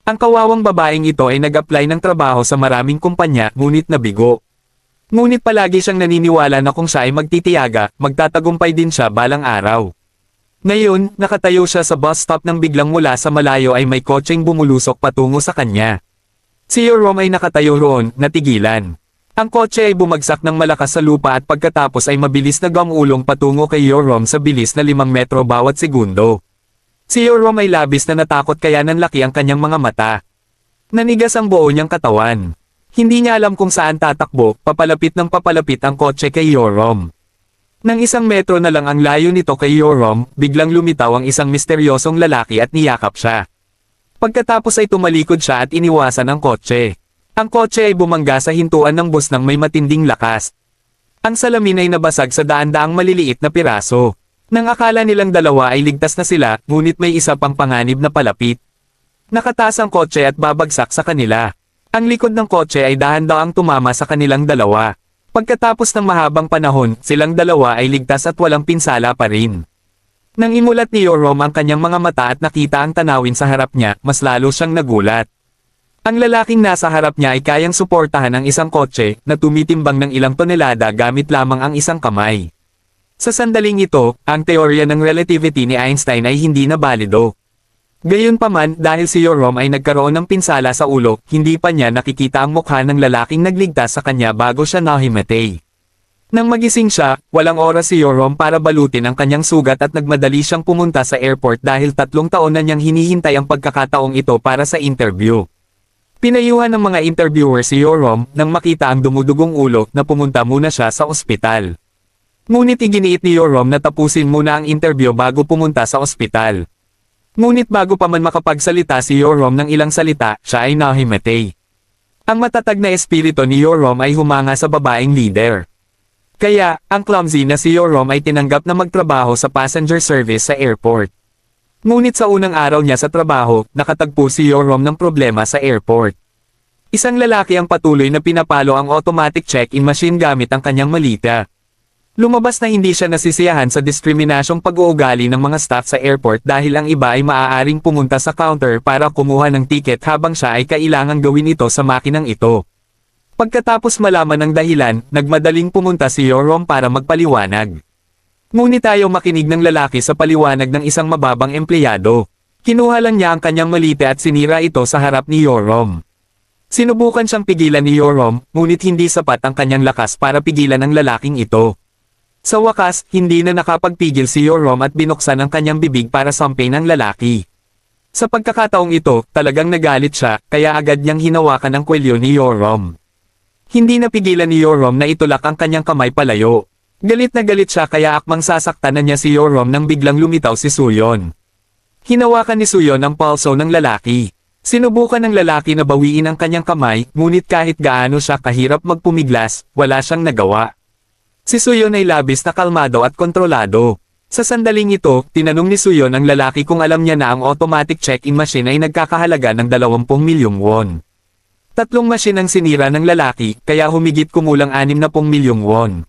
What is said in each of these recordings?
Ang kawawang babaeng ito ay nag-apply ng trabaho sa maraming kumpanya, ngunit nabigo. Ngunit palagi siyang naniniwala na kung siya ay magtitiyaga, magtatagumpay din siya balang araw. Ngayon, nakatayo siya sa bus stop nang biglang mula sa malayo ay may kotseng bumulusok patungo sa kanya. Si Yoram ay nakatayo roon, natigilan. Ang kotse ay bumagsak ng malakas sa lupa at pagkatapos ay mabilis na gumulong patungo kay Yoram sa bilis na 5 metro bawat segundo. Si Yoram ay labis na natakot kaya nanlaki ang kanyang mga mata. Nanigas ang buo niyang katawan. Hindi niya alam kung saan tatakbo, papalapit ng papalapit ang kotse kay Yoram. Nang 1 metro na lang ang layo nito kay Yoram, biglang lumitaw ang isang misteryosong lalaki at niyakap siya. Pagkatapos ay tumalikod siya at iniwasan ang kotse. Ang kotse ay bumangga sa hintuan ng bus ng may matinding lakas. Ang salamin ay nabasag sa daan-daang maliliit na piraso. Nang akala nilang dalawa ay ligtas na sila, ngunit may isa pang panganib na palapit. Nakataas ang kotse at babagsak sa kanila. Ang likod ng kotse ay dahan-daang tumama sa kanilang dalawa. Pagkatapos ng mahabang panahon, silang dalawa ay ligtas at walang pinsala pa rin. Nang imulat ni Yoram ang kanyang mga mata at nakita ang tanawin sa harap niya, mas lalo siyang nagulat. Ang lalaking nasa harap niya ay kayang suportahan ang isang kotse na tumitimbang ng ilang tonelada gamit lamang ang isang kamay. Sa sandaling ito, ang teorya ng relativity ni Einstein ay hindi na balido. Gayunpaman, dahil si Yoram ay nagkaroon ng pinsala sa ulo, hindi pa niya nakikita ang mukha ng lalaking nagligtas sa kanya bago siya nahimatay. Nang magising siya, walang oras si Yoram para balutin ang kanyang sugat at nagmadali siyang pumunta sa airport dahil 3 taon na niyang hinihintay ang pagkakataong ito para sa interview. Pinayuhan ng mga interviewer si Yoram nang makita ang dumudugong ulo na pumunta muna siya sa ospital. Ngunit iginiit ni Yoram na tapusin muna ang interview bago pumunta sa ospital. Ngunit bago pa man makapagsalita si Yoram ng ilang salita, siya ay nahimatay. Ang matatag na espiritu ni Yoram ay humanga sa babaeng leader. Kaya, ang clumsy na si Yoram ay tinanggap na magtrabaho sa passenger service sa airport. Ngunit sa unang araw niya sa trabaho, nakatagpo si Yoram ng problema sa airport. Isang lalaki ang patuloy na pinapalo ang automatic check-in machine gamit ang kanyang malita. Lumabas na hindi siya nasisiyahan sa diskriminasyong pag-uugali ng mga staff sa airport dahil ang iba ay maaaring pumunta sa counter para kumuha ng ticket habang siya ay kailangang gawin ito sa makinang ito. Pagkatapos malaman ng dahilan, nagmadaling pumunta si Yoram para magpaliwanag. Ngunit ayaw makinig ng lalaki sa paliwanag ng isang mababang empleyado. Kinuha lang niya ang kanyang malita at sinira ito sa harap ni Yoram. Sinubukan siyang pigilan ni Yoram, ngunit hindi sapat ang kanyang lakas para pigilan ang lalaking ito. Sa wakas, hindi na nakapagpigil si Yoram at binuksan ang kanyang bibig para sampin ang lalaki. Sa pagkakataong ito, talagang nagalit siya, kaya agad niyang hinawakan ang kwelyo ni Yoram. Hindi napigilan ni Yoram na itulak ang kanyang kamay palayo. Galit na galit siya kaya akmang sasaktan na niya si Yoram nang biglang lumitaw si Suyon. Hinawakan ni Suyon ang palso ng lalaki. Sinubukan ng lalaki na bawiin ang kanyang kamay, ngunit kahit gaano siya kahirap magpumiglas, wala siyang nagawa. Si Suyon ay labis na kalmado at kontrolado. Sa sandaling ito, tinanong ni Suyon ang lalaki kung alam niya na ang automatic check-in machine ay nagkakahalaga ng 20 milyong won. 3 machine ang sinira ng lalaki, kaya humigit kumulang 60 milyong won.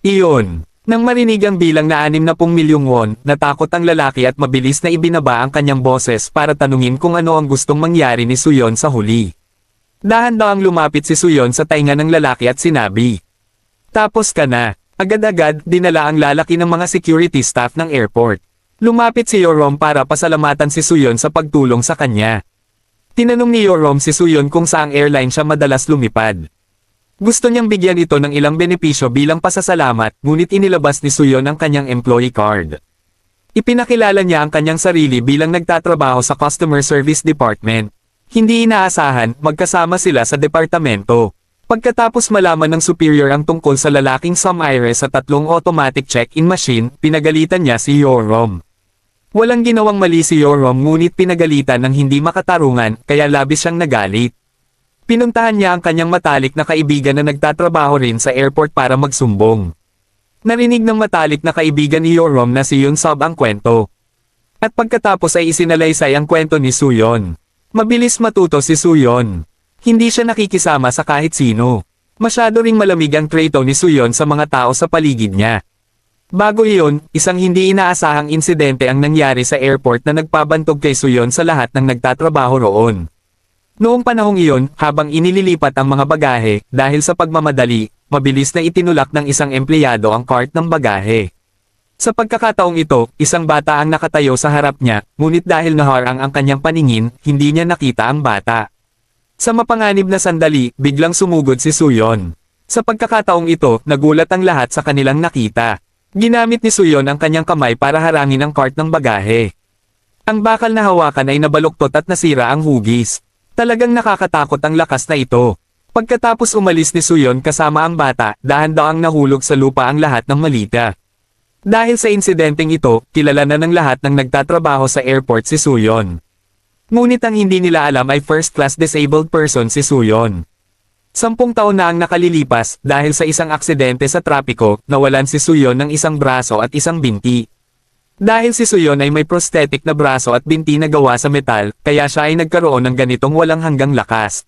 Iyon. Nang marinig ang bilang na 60 milyong won, natakot ang lalaki at mabilis na ibinaba ang kanyang boses para tanungin kung ano ang gustong mangyari ni Suyon sa huli. Dahan-dahang lumapit si Suyon sa tainga ng lalaki at sinabi, "Tapos ka na." Agad-agad, dinala ang lalaki ng mga security staff ng airport. Lumapit si Yoram para pasalamatan si Suyon sa pagtulong sa kanya. Tinanong ni Yoram si Suyon kung saang airline siya madalas lumipad. Gusto niyang bigyan ito ng ilang benepisyo bilang pasasalamat, ngunit inilabas ni Suyon ang kanyang employee card. Ipinakilala niya ang kanyang sarili bilang nagtatrabaho sa Customer Service Department. Hindi inaasahan, magkasama sila sa departamento. Pagkatapos malaman ng superior ang tungkol sa lalaking sumire sa 3 automatic check-in machine, pinagalitan niya si Yoram. Walang ginawang mali si Yoram ngunit pinagalitan ng hindi makatarungan, kaya labis siyang nagalit. Pinuntahan niya ang kanyang matalik na kaibigan na nagtatrabaho rin sa airport para magsumbong. Narinig ng matalik na kaibigan ni Yoram na si Yun-sub ang kwento. At pagkatapos ay isinalaysay ang kwento ni Suyon. Mabilis matuto si Suyon. Hindi siya nakikisama sa kahit sino. Masyado ring malamig ang trato ni Suyon sa mga tao sa paligid niya. Bago iyon, isang hindi inaasahang insidente ang nangyari sa airport na nagpabantog kay Suyon sa lahat ng nagtatrabaho roon. Noong panahong iyon, habang inililipat ang mga bagahe, dahil sa pagmamadali, mabilis na itinulak ng isang empleyado ang cart ng bagahe. Sa pagkakataong ito, isang bata ang nakatayo sa harap niya, ngunit dahil naharang ang kanyang paningin, hindi niya nakita ang bata. Sa mapanganib na sandali, biglang sumugod si Suyon. Sa pagkakataong ito, nagulat ang lahat sa kanilang nakita. Ginamit ni Suyon ang kanyang kamay para harangin ang cart ng bagahe. Ang bakal na hawakan ay nabaluktot at nasira ang hugis. Talagang nakakatakot ang lakas na ito. Pagkatapos umalis ni Suyon kasama ang bata, dahan-daang nahulog sa lupa ang lahat ng malita. Dahil sa insidenteng ito, kilala na ng lahat ng nagtatrabaho sa airport si Suyon. Ngunit ang hindi nila alam ay first-class disabled person si Suyon. 10 taon na ang nakalilipas, dahil sa isang aksidente sa trapiko, nawalan si Suyon ng isang braso at isang binti. Dahil si Suyon ay may prosthetic na braso at binti na gawa sa metal, kaya siya ay nagkaroon ng ganitong walang hanggang lakas.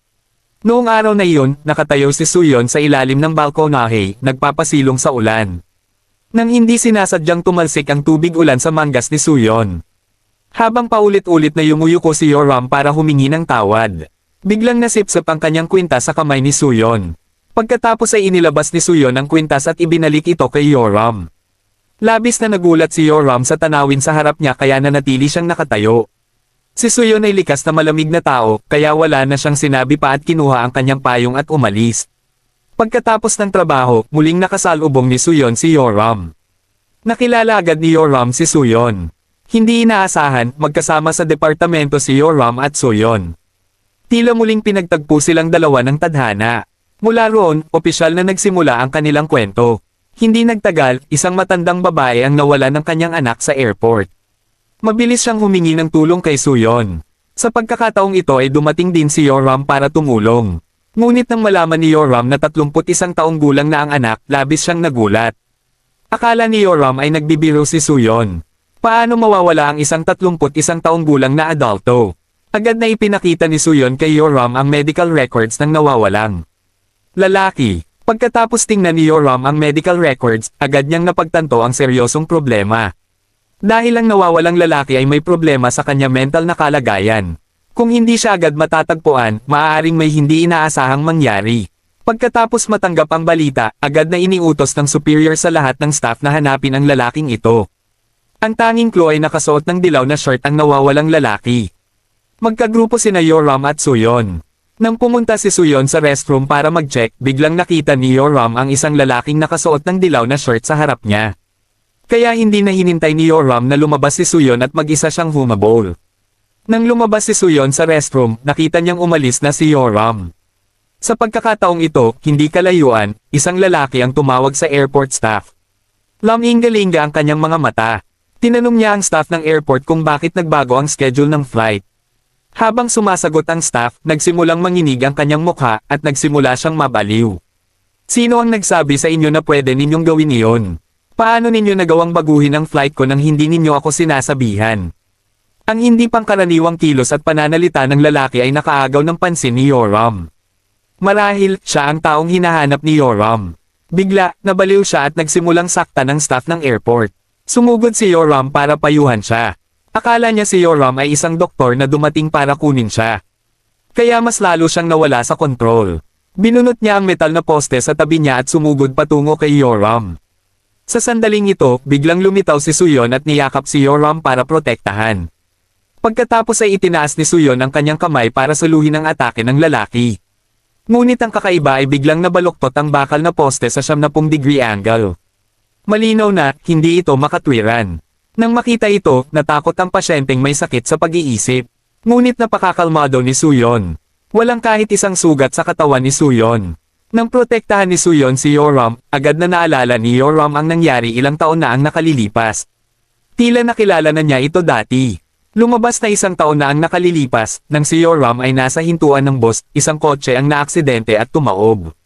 Noong araw na iyon, nakatayo si Suyon sa ilalim ng balkonahe, nagpapasilong sa ulan. Nang hindi sinasadyang tumalsik ang tubig ulan sa manggas ni Suyon. Habang paulit-ulit na yumuyuko si Yoram para humingi ng tawad. Biglang nasipsip ang kanyang kwintas sa kamay ni Suyon. Pagkatapos ay inilabas ni Suyon ang kwintas at ibinalik ito kay Yoram. Labis na nagulat si Yoram sa tanawin sa harap niya kaya nanatili siyang nakatayo. Si Suyon ay likas na malamig na tao, kaya wala na siyang sinabi pa at kinuha ang kanyang payong at umalis. Pagkatapos ng trabaho, muling nakasalubong ni Suyon si Yoram. Nakilala agad ni Yoram si Suyon. Hindi inaasahan, magkasama sa departamento si Yoram at Suyon. Tila muling pinagtagpo silang dalawa ng tadhana. Mula roon, opisyal na nagsimula ang kanilang kwento. Hindi nagtagal, isang matandang babae ang nawala ng kanyang anak sa airport. Mabilis siyang humingi ng tulong kay Suyon. Sa pagkakataong ito ay dumating din si Yoram para tumulong. Ngunit nang malaman ni Yoram na 31 taong gulang na ang anak, labis siyang nagulat. Akala ni Yoram ay nagbibiro si Suyon. Paano mawawala ang isang 31 taong gulang na adulto? Agad na ipinakita ni Suyon kay Yoram ang medical records ng nawawalang lalaki. Pagkatapos tingnan ni Yoram ang medical records, agad niyang napagtanto ang seryosong problema. Dahil ang nawawalang lalaki ay may problema sa kanya mental na kalagayan. Kung hindi siya agad matatagpuan, maaaring may hindi inaasahang mangyari. Pagkatapos matanggap ang balita, agad na iniutos ng superior sa lahat ng staff na hanapin ang lalaking ito. Ang tanging clue ay nakasuot ng dilaw na shirt ang nawawalang lalaki. Magkagrupo sina Yoram at Suyon. Nang pumunta si Suyon sa restroom para mag-check, biglang nakita ni Yoram ang isang lalaking nakasuot ng dilaw na shirt sa harap niya. Kaya hindi na hinintay ni Yoram na lumabas si Suyon at mag-isa siyang humabol. Nang lumabas si Suyon sa restroom, nakita niyang umalis na si Yoram. Sa pagkakataong ito, hindi kalayuan, isang lalaki ang tumawag sa airport staff. Lamingga-lingga ang kanyang mga mata. Tinanong niya ang staff ng airport kung bakit nagbago ang schedule ng flight. Habang sumasagot ang staff, nagsimulang manginig ang kanyang mukha at nagsimula siyang mabaliw. Sino ang nagsabi sa inyo na pwede ninyong gawin iyon? Paano ninyo nagawang baguhin ang flight ko nang hindi ninyo ako sinasabihan? Ang hindi pangkaraniwang kilos at pananalita ng lalaki ay nakaagaw ng pansin ni Yoram. Marahil, siya ang taong hinahanap ni Yoram. Bigla, nabaliw siya at nagsimulang sakta ng staff ng airport. Sumugod si Yoram para payuhan siya. Akala niya si Yoram ay isang doktor na dumating para kunin siya. Kaya mas lalo siyang nawala sa kontrol. Binunot niya ang metal na poste sa tabi niya at sumugod patungo kay Yoram. Sa sandaling ito, biglang lumitaw si Suyon at niyakap si Yoram para protektahan. Pagkatapos ay itinaas ni Suyon ang kanyang kamay para suluhin ang atake ng lalaki. Ngunit ang kakaiba ay biglang nabaluktot ang bakal na poste sa 90-degree angle. Malinaw na, hindi ito makatwiran. Nang makita ito, natakot ang pasyenteng may sakit sa pag-iisip. Ngunit napakakalmado ni Suyon. Walang kahit isang sugat sa katawan ni Suyon. Nang protektahan ni Suyon si Yoram, agad na naalala ni Yoram ang nangyari ilang taon na ang nakalilipas. Tila nakilala na niya ito dati. Lumabas na isang taon na ang nakalilipas, nang si Yoram ay nasa hintuan ng bus, isang kotse ang naaksidente at tumaob.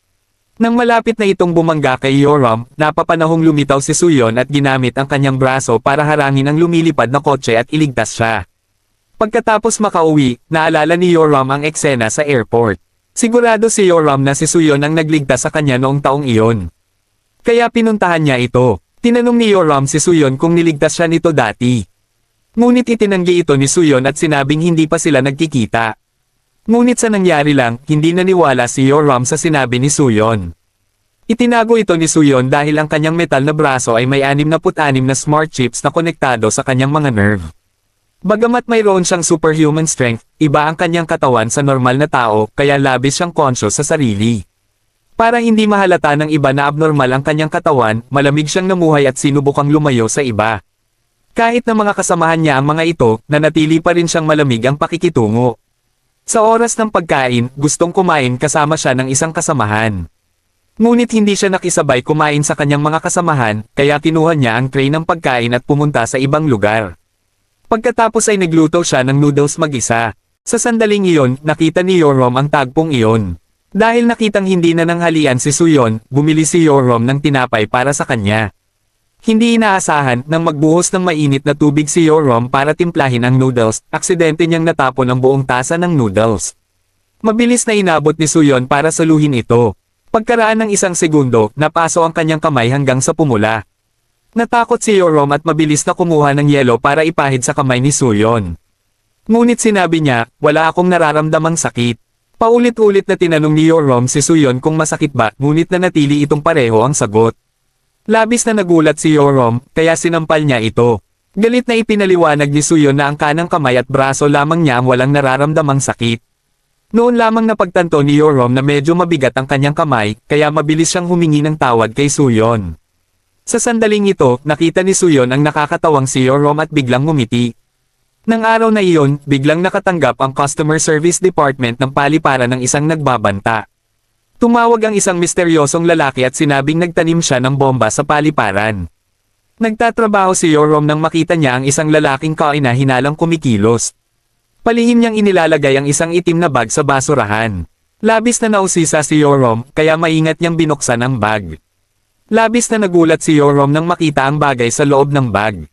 Nang malapit na itong bumangga kay Yoram, napapanahong lumitaw si Suyon at ginamit ang kanyang braso para harangin ang lumilipad na kotse at iligtas siya. Pagkatapos makauwi, naalala ni Yoram ang eksena sa airport. Sigurado si Yoram na si Suyon ang nagligtas sa kanya noong taong iyon. Kaya pinuntahan niya ito. Tinanong ni Yoram si Suyon kung niligtas siya nito dati. Ngunit itinanggi ito ni Suyon at sinabing hindi pa sila nagkikita. Ngunit sa nangyari lang, hindi naniwala si Yoram sa sinabi ni Suyon. Itinago ito ni Suyon dahil ang kanyang metal na braso ay may 66 na smart chips na konektado sa kanyang mga nerve. Bagamat mayroon siyang superhuman strength, iba ang kanyang katawan sa normal na tao, kaya labis siyang conscious sa sarili. Para hindi mahalata ng iba na abnormal ang kanyang katawan, malamig siyang namuhay at sinubukang lumayo sa iba. Kahit na mga kasamahan niya ang mga ito, nanatili pa rin siyang malamig ang pakikitungo. Sa oras ng pagkain, gustong kumain kasama siya ng isang kasamahan. Ngunit hindi siya nakisabay kumain sa kanyang mga kasamahan, kaya kinuha niya ang tray ng pagkain at pumunta sa ibang lugar. Pagkatapos ay nagluto siya ng noodles mag-isa. Sa sandaling iyon, nakita ni Yoram ang tagpong iyon. Dahil nakitang hindi na nanghalian si Suyon, bumili si Yoram ng tinapay para sa kanya. Hindi inaasahan nang magbuhos ng mainit na tubig si Yoram para timplahin ang noodles, aksidente niyang natapon ang buong tasa ng noodles. Mabilis na inabot ni Suyon para saluhin ito. Pagkaraan ng isang segundo, napaso ang kanyang kamay hanggang sa pumula. Natakot si Yoram at mabilis na kumuha ng yelo para ipahid sa kamay ni Suyon. Ngunit sinabi niya, wala akong nararamdamang sakit. Paulit-ulit na tinanong ni Yoram si Suyon kung masakit ba, ngunit nanatili itong pareho ang sagot. Labis na nagulat si Yoram, kaya sinampal niya ito. Galit na ipinaliwanag ni Suyon na ang kanang kamay at braso lamang niya ang walang nararamdamang sakit. Noon lamang napagtanto ni Yoram na medyo mabigat ang kanyang kamay, kaya mabilis siyang humingi ng tawad kay Suyon. Sa sandaling ito, nakita ni Suyon ang nakakatawang si Yoram at biglang ngumiti. Nang araw na iyon, biglang nakatanggap ang Customer Service Department ng paliparan ng isang nagbabanta. Tumawag ang isang misteryosong lalaki at sinabing nagtanim siya ng bomba sa paliparan. Nagtatrabaho si Yoram nang makita niya ang isang lalaking kaina-hinalang kumikilos. Palihim niyang inilalagay ang isang itim na bag sa basurahan. Labis na nausisa si Yoram, kaya maingat niyang binuksan ang bag. Labis na nagulat si Yoram nang makita ang bagay sa loob ng bag.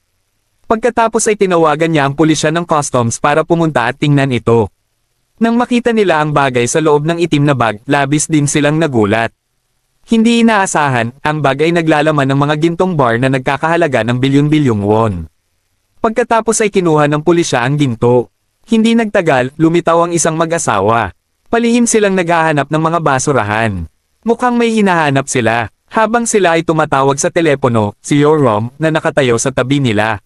Pagkatapos ay tinawagan niya ang pulisya ng customs para pumunta at tingnan ito. Nang makita nila ang bagay sa loob ng itim na bag, labis din silang nagulat. Hindi inaasahan, ang bag ay naglalaman ng mga gintong bar na nagkakahalaga ng bilyon-bilyong won. Pagkatapos ay kinuha ng pulisya ang ginto. Hindi nagtagal, lumitaw ang isang mag-asawa. Palihim silang naghahanap ng mga basurahan. Mukhang may hinahanap sila. Habang sila ay tumatawag sa telepono, si Yoram, na nakatayo sa tabi nila,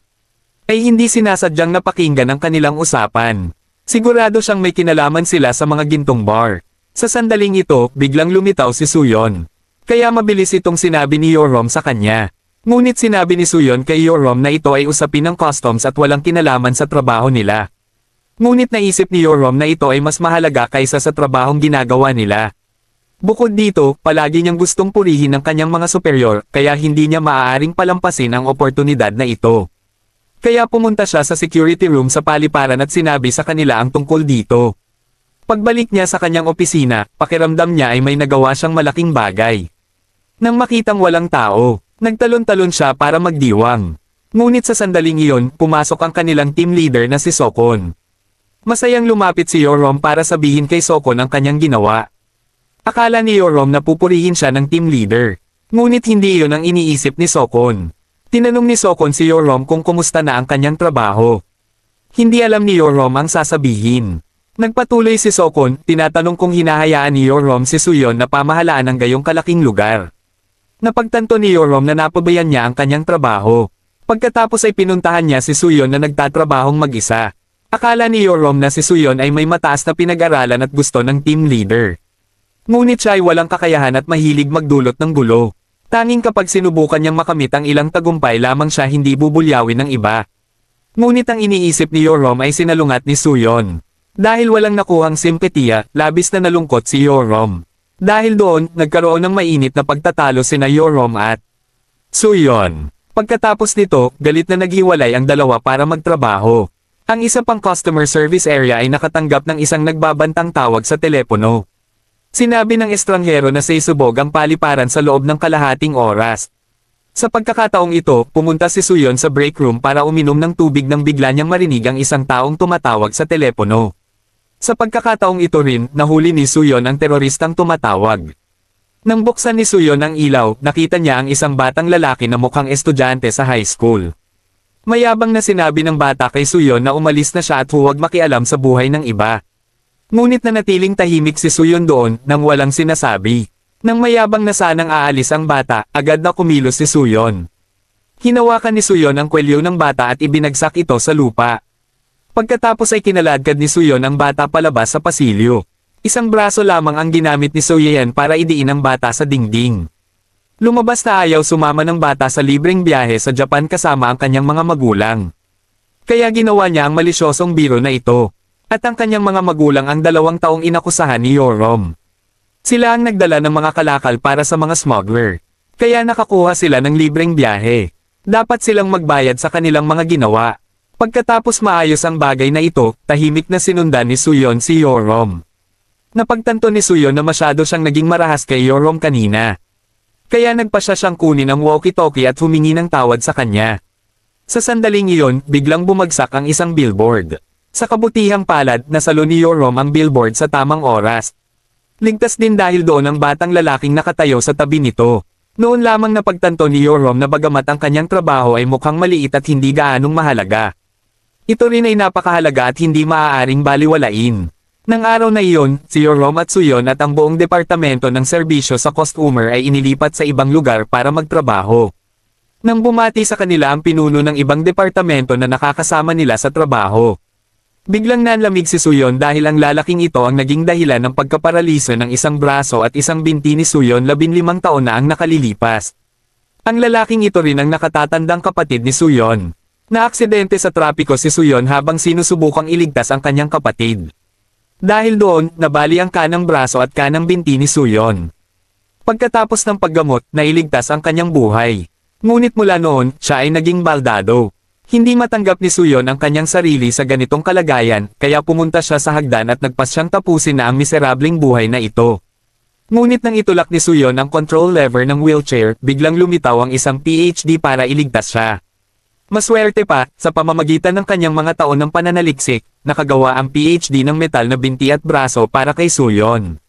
ay hindi sinasadyang napakinggan ang kanilang usapan. Sigurado siyang may kinalaman sila sa mga gintong bar. Sa sandaling ito, biglang lumitaw si Suyon. Kaya mabilis itong sinabi ni Yoram sa kanya. Ngunit sinabi ni Suyon kay Yoram na ito ay usapin ng customs at walang kinalaman sa trabaho nila. Ngunit naisip ni Yoram na ito ay mas mahalaga kaysa sa trabahong ginagawa nila. Bukod dito, palagi niyang gustong purihin ang kanyang mga superior, kaya hindi niya maaaring palampasin ang oportunidad na ito. Kaya pumunta siya sa security room sa paliparan at sinabi sa kanila ang tungkol dito. Pagbalik niya sa kanyang opisina, pakiramdam niya ay may nagawa siyang malaking bagay. Nang makitang walang tao, nagtalon-talon siya para magdiwang. Ngunit sa sandaling iyon, pumasok ang kanilang team leader na si Sokon. Masayang lumapit si Yoram para sabihin kay Sokon ang kanyang ginawa. Akala ni Yoram na pupurihin siya ng team leader. Ngunit hindi iyon ang iniisip ni Sokon. Tinanong ni Sokon si Yoram kung kumusta na ang kanyang trabaho. Hindi alam ni Yoram ang sasabihin. Nagpatuloy si Sokon, tinatanong kung hinahayaan ni Yoram si Suyon na pamahalaan ng gayong kalaking lugar. Napagtanto ni Yoram na napabayan niya ang kanyang trabaho. Pagkatapos ay pinuntahan niya si Suyon na nagtatrabahong mag-isa. Akala ni Yoram na si Suyon ay may mataas na pinag-aralan at gusto ng team leader. Ngunit siya ay walang kakayahan at mahilig magdulot ng gulo. Tanging kapag sinubukan niyang makamit ang ilang tagumpay lamang siya hindi bubulyawin ng iba. Ngunit ang iniisip ni Yoram ay sinalungat ni Suyon. Dahil walang nakuhang simpatiya, labis na nalungkot si Yoram. Dahil doon, nagkaroon ng mainit na pagtatalo sina Yoram at Suyon. Pagkatapos nito, galit na naghiwalay ang dalawa para magtrabaho. Ang isa pang customer service area ay nakatanggap ng isang nagbabantang tawag sa telepono. Sinabi ng estranghero na sisubog ang paliparan sa loob ng kalahating oras. Sa pagkakataong ito, pumunta si Suyon sa break room para uminom ng tubig nang bigla niyang marinig ang isang taong tumatawag sa telepono. Sa pagkakataong ito rin, nahuli ni Suyon ang teroristang tumatawag. Nang buksan ni Suyon ang ilaw, nakita niya ang isang batang lalaki na mukhang estudyante sa high school. Mayabang na sinabi ng bata kay Suyon na umalis na siya at huwag makialam sa buhay ng iba. Ngunit nanatiling tahimik si Suyon doon nang walang sinasabi. Nang mayabang na sanang aalis ang bata, agad na kumilos si Suyon. Hinawakan ni Suyon ang kwelyo ng bata at ibinagsak ito sa lupa. Pagkatapos ay kinaladkad ni Suyon ang bata palabas sa pasilyo. Isang braso lamang ang ginamit ni Soyeon para idiin ang bata sa dingding. Lumabas na ayaw sumama ng bata sa libreng biyahe sa Japan kasama ang kanyang mga magulang. Kaya ginawa niya ang malisyosong biro na ito. At ang kanyang mga magulang ang 2 taong inakusahan ni Yorom. Sila ang nagdala ng mga kalakal para sa mga smuggler. Kaya nakakuha sila ng libreng biyahe. Dapat silang magbayad sa kanilang mga ginawa. Pagkatapos maayos ang bagay na ito, tahimik na sinundan ni Suyon si Yorom. Napagtanto ni Suyon na masyado siyang naging marahas kay Yorom kanina. Kaya nagpasya siyang kunin ang walkie-talkie at humingi ng tawad sa kanya. Sa sandaling iyon, biglang bumagsak ang isang billboard. Sa kabutihang palad, nasalo ni Yorom ang billboard sa tamang oras. Ligtas din dahil doon ang batang lalaking nakatayo sa tabi nito. Noon lamang napagtanto ni Yorom na bagamat ang kanyang trabaho ay mukhang maliit at hindi gaanong mahalaga. Ito rin ay napakahalaga at hindi maaaring baliwalain. Nang araw na iyon, si Yorom at Suyon at ang buong departamento ng serbisyo sa customer ay inilipat sa ibang lugar para magtrabaho. Nang bumati sa kanila ang pinuno ng ibang departamento na nakakasama nila sa trabaho. Biglang nanlamig si Suyon dahil ang lalaking ito ang naging dahilan ng pagkaparaliso ng isang braso at isang binti ni Suyon 15 taon na ang nakalilipas. Ang lalaking ito rin ang nakatatandang kapatid ni Suyon. Naaksidente sa trapiko si Suyon habang sinusubukang iligtas ang kanyang kapatid. Dahil doon, nabali ang kanang braso at kanang binti ni Suyon. Pagkatapos ng paggamot, nailigtas ang kanyang buhay. Ngunit mula noon, siya ay naging baldado. Hindi matanggap ni Suyon ang kanyang sarili sa ganitong kalagayan, kaya pumunta siya sa hagdan at nagpasyang tapusin na ang miserableng buhay na ito. Ngunit nang itulak ni Suyon ang control lever ng wheelchair, biglang lumitaw ang isang PhD para iligtas siya. Maswerte pa, sa pamamagitan ng kanyang mga taon ng pananaliksik, nakagawa ang PhD ng metal na binti at braso para kay Suyon.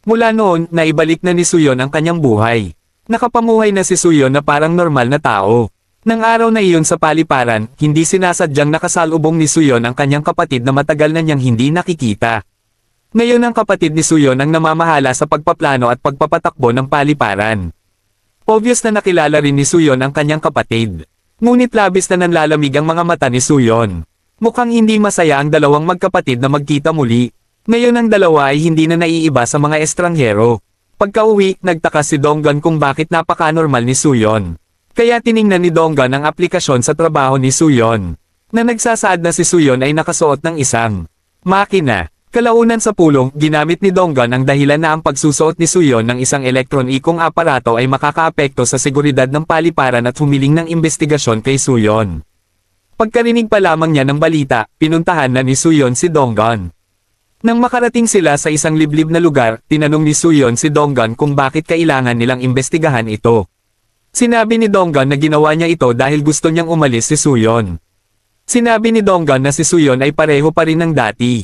Mula noon, naibalik na ni Suyon ang kanyang buhay. Nakapamuhay na si Suyon na parang normal na tao. Nang araw na iyon sa paliparan, hindi sinasadyang nakasalubong ni Suyon ang kanyang kapatid na matagal na niyang hindi nakikita. Ngayon ang kapatid ni Suyon ang namamahala sa pagpaplano at pagpapatakbo ng paliparan. Obvious na nakilala rin ni Suyon ang kanyang kapatid. Ngunit labis na nanlalamig ang mga mata ni Suyon. Mukhang hindi masaya ang 2 magkapatid na magkita muli. Ngayon ang dalawa ay hindi na naiiba sa mga estranghero. Pagka-uwi, nagtaka si Donggan kung bakit napaka-normal ni Suyon. Kaya tiningnan ni Donggan ang aplikasyon sa trabaho ni Suyon. Na nagsasaad na si Suyon ay nakasuot ng isang makina. Kalaunan sa pulong, ginamit ni Donggan ang dahilan na ang pagsusuot ni Suyon ng isang elektronikong aparato ay makakaapekto sa seguridad ng paliparan at humiling ng investigasyon kay Suyon. Pagkarinig pa lamang niya ng balita, pinuntahan na ni Suyon si Donggan. Nang makarating sila sa isang liblib na lugar, tinanong ni Suyon si Donggan kung bakit kailangan nilang imbestigahan ito. Sinabi ni Donggan na ginawa niya ito dahil gusto niyang umalis si Suyon. Sinabi ni Donggan na si Suyon ay pareho pa rin ng dati.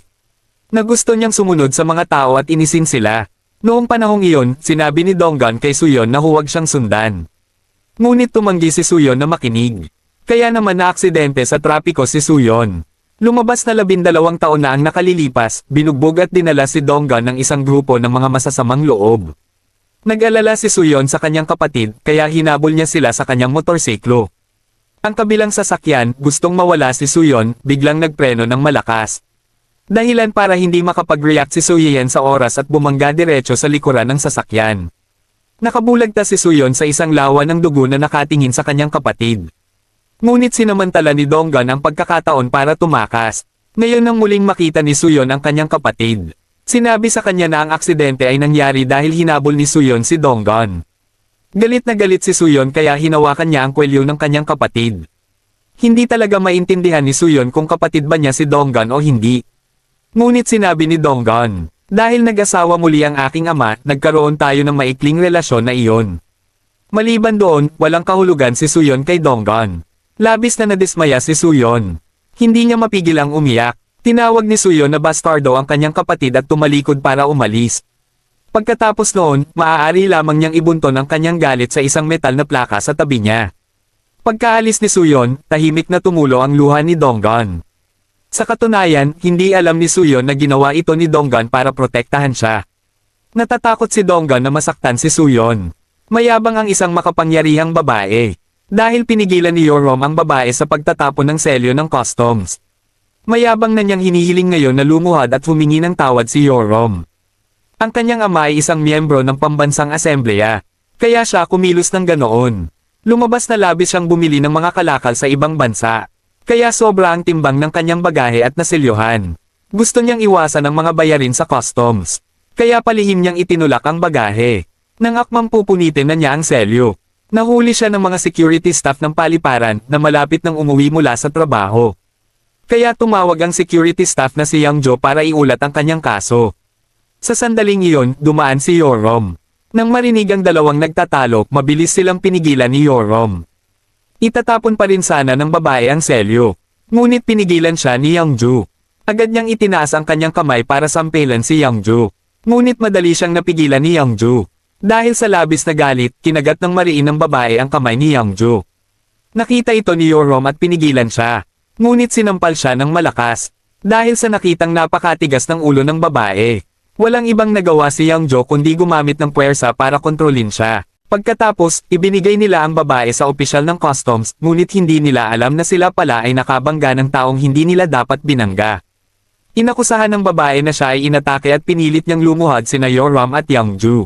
Na gusto niyang sumunod sa mga tao at inisin sila. Noong panahong iyon, sinabi ni Donggan kay Suyon na huwag siyang sundan. Ngunit tumanggi si Suyon na makinig. Kaya naman naaksidente sa trapiko si Suyon. Lumabas na 12 taon na ang nakalilipas, binugbog at dinala si Donggan ng isang grupo ng mga masasamang loob. Nag-alala si Suyon sa kanyang kapatid, kaya hinabol niya sila sa kanyang motorsiklo. Ang kabilang sasakyan, gustong mawala si Suyon, biglang nagpreno ng malakas. Dahilan para hindi makapag-react si Suyon sa oras at bumangga diretso sa likuran ng sasakyan. Nakabulagta si Suyon sa isang lawa ng dugo na nakatingin sa kanyang kapatid. Ngunit sinamantala ni Donggan ang pagkakataon para tumakas. Ngayon nang muling makita ni Suyon ang kanyang kapatid. Sinabi sa kanya na ang aksidente ay nangyari dahil hinabol ni Suyon si Donggan. Galit na galit si Suyon kaya hinawakan niya ang kwelyo ng kanyang kapatid. Hindi talaga maintindihan ni Suyon kung kapatid ba niya si Donggan o hindi. Ngunit sinabi ni Donggan, dahil nag-asawa muli ang aking ama, nagkaroon tayo ng maikling relasyon na iyon. Maliban doon, walang kahulugan si Suyon kay Donggan. Labis na nadismaya si Suyon. Hindi niya mapigil ang umiyak. Tinawag ni Suyon na bastardo ang kanyang kapatid at tumalikod para umalis. Pagkatapos noon, maaari lamang niyang ibunton ang kanyang galit sa isang metal na plaka sa tabi niya. Pagkaalis ni Suyon, tahimik na tumulo ang luha ni Donggan. Sa katunayan, hindi alam ni Suyon na ginawa ito ni Donggan para protektahan siya. Natatakot si Donggan na masaktan si Suyon. Mayabang ang isang makapangyarihang babae. Dahil pinigilan ni Yorom ang babae sa pagtatapon ng selyo ng customs. Mayabang na niyang hinihiling ngayon na lumuhad at humingi ng tawad si Yorom. Ang kanyang ama ay isang miyembro ng pambansang asembleya. Kaya siya kumilos ng ganoon. Lumabas na labis siyang bumili ng mga kalakal sa ibang bansa. Kaya sobra ang timbang ng kanyang bagahe at naselyohan. Gusto niyang iwasan ang mga bayarin sa customs. Kaya palihim niyang itinulak ang bagahe. Nang akmang pupunitin na niya ang selyo. Nahuli siya ng mga security staff ng paliparan na malapit nang umuwi mula sa trabaho. Kaya tumawag ang security staff na si Yang Jo para iulat ang kanyang kaso. Sa sandaling iyon, dumaan si Yorom. Nang marinig ang dalawang nagtatalo, mabilis silang pinigilan ni Yorom. Itatapon pa rin sana ng babae ang selyo. Ngunit pinigilan siya ni Yang Jo. Agad niyang itinaas ang kanyang kamay para sampelan si Yang Jo. Ngunit madali siyang napigilan ni Yang Jo. Dahil sa labis na galit, kinagat ng mariin ng babae ang kamay ni Yang Jo. Nakita ito ni Yorom at pinigilan siya. Ngunit sinampal siya ng malakas. Dahil sa nakitang napakatigas ng ulo ng babae. Walang ibang nagawa si Yang Jo kundi gumamit ng puwersa para kontrolin siya. Pagkatapos, ibinigay nila ang babae sa opisyal ng customs, ngunit hindi nila alam na sila pala ay nakabangga ng taong hindi nila dapat binangga. Inakusahan ng babae na siya ay inatake at pinilit niyang lumuhad sina Yorom at Yang Jo.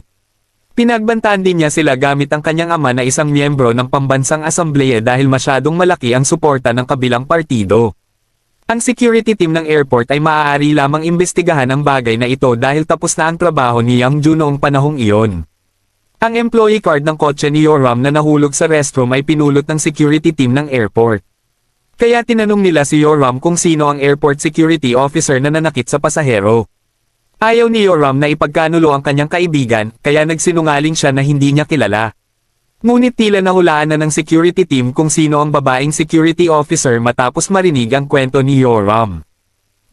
Pinagbantaan din niya sila gamit ang kanyang ama na isang miyembro ng pambansang asambleya dahil masyadong malaki ang suporta ng kabilang partido. Ang security team ng airport ay maaari lamang imbestigahan ang bagay na ito dahil tapos na ang trabaho ni Yang Jo noong panahong iyon. Ang employee card ng kotse ni Yoram na nahulog sa restroom ay pinulot ng security team ng airport. Kaya tinanong nila si Yoram kung sino ang airport security officer na nanakit sa pasahero. Ayaw ni Yoram na ipagkanulo ang kanyang kaibigan, kaya nagsinungaling siya na hindi niya kilala. Ngunit tila nahulaan na ng security team kung sino ang babaeng security officer matapos marinig ang kwento ni Yoram.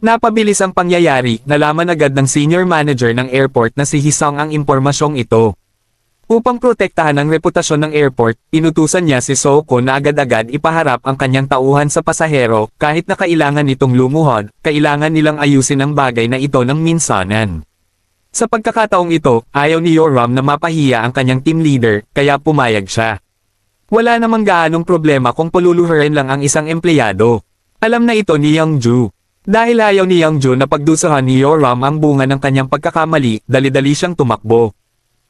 Napabilis ang pangyayari, nalaman agad ng senior manager ng airport na si Hisong ang impormasyong ito. Upang protektahan ang reputasyon ng airport, inutusan niya si Soko na agad-agad ipaharap ang kanyang tauhan sa pasahero, kahit na kailangan nitong lumuhod, kailangan nilang ayusin ang bagay na ito ng minsanan. Sa pagkakataong ito, ayaw ni Yoram na mapahiya ang kanyang team leader, kaya pumayag siya. Wala namang gaanong problema kung paluluhurin lang ang isang empleyado. Alam na ito ni Yang Jo. Dahil ayaw ni Yang Jo na pagdusahan ni Yoram ang bunga ng kanyang pagkakamali, dali-dali siyang tumakbo.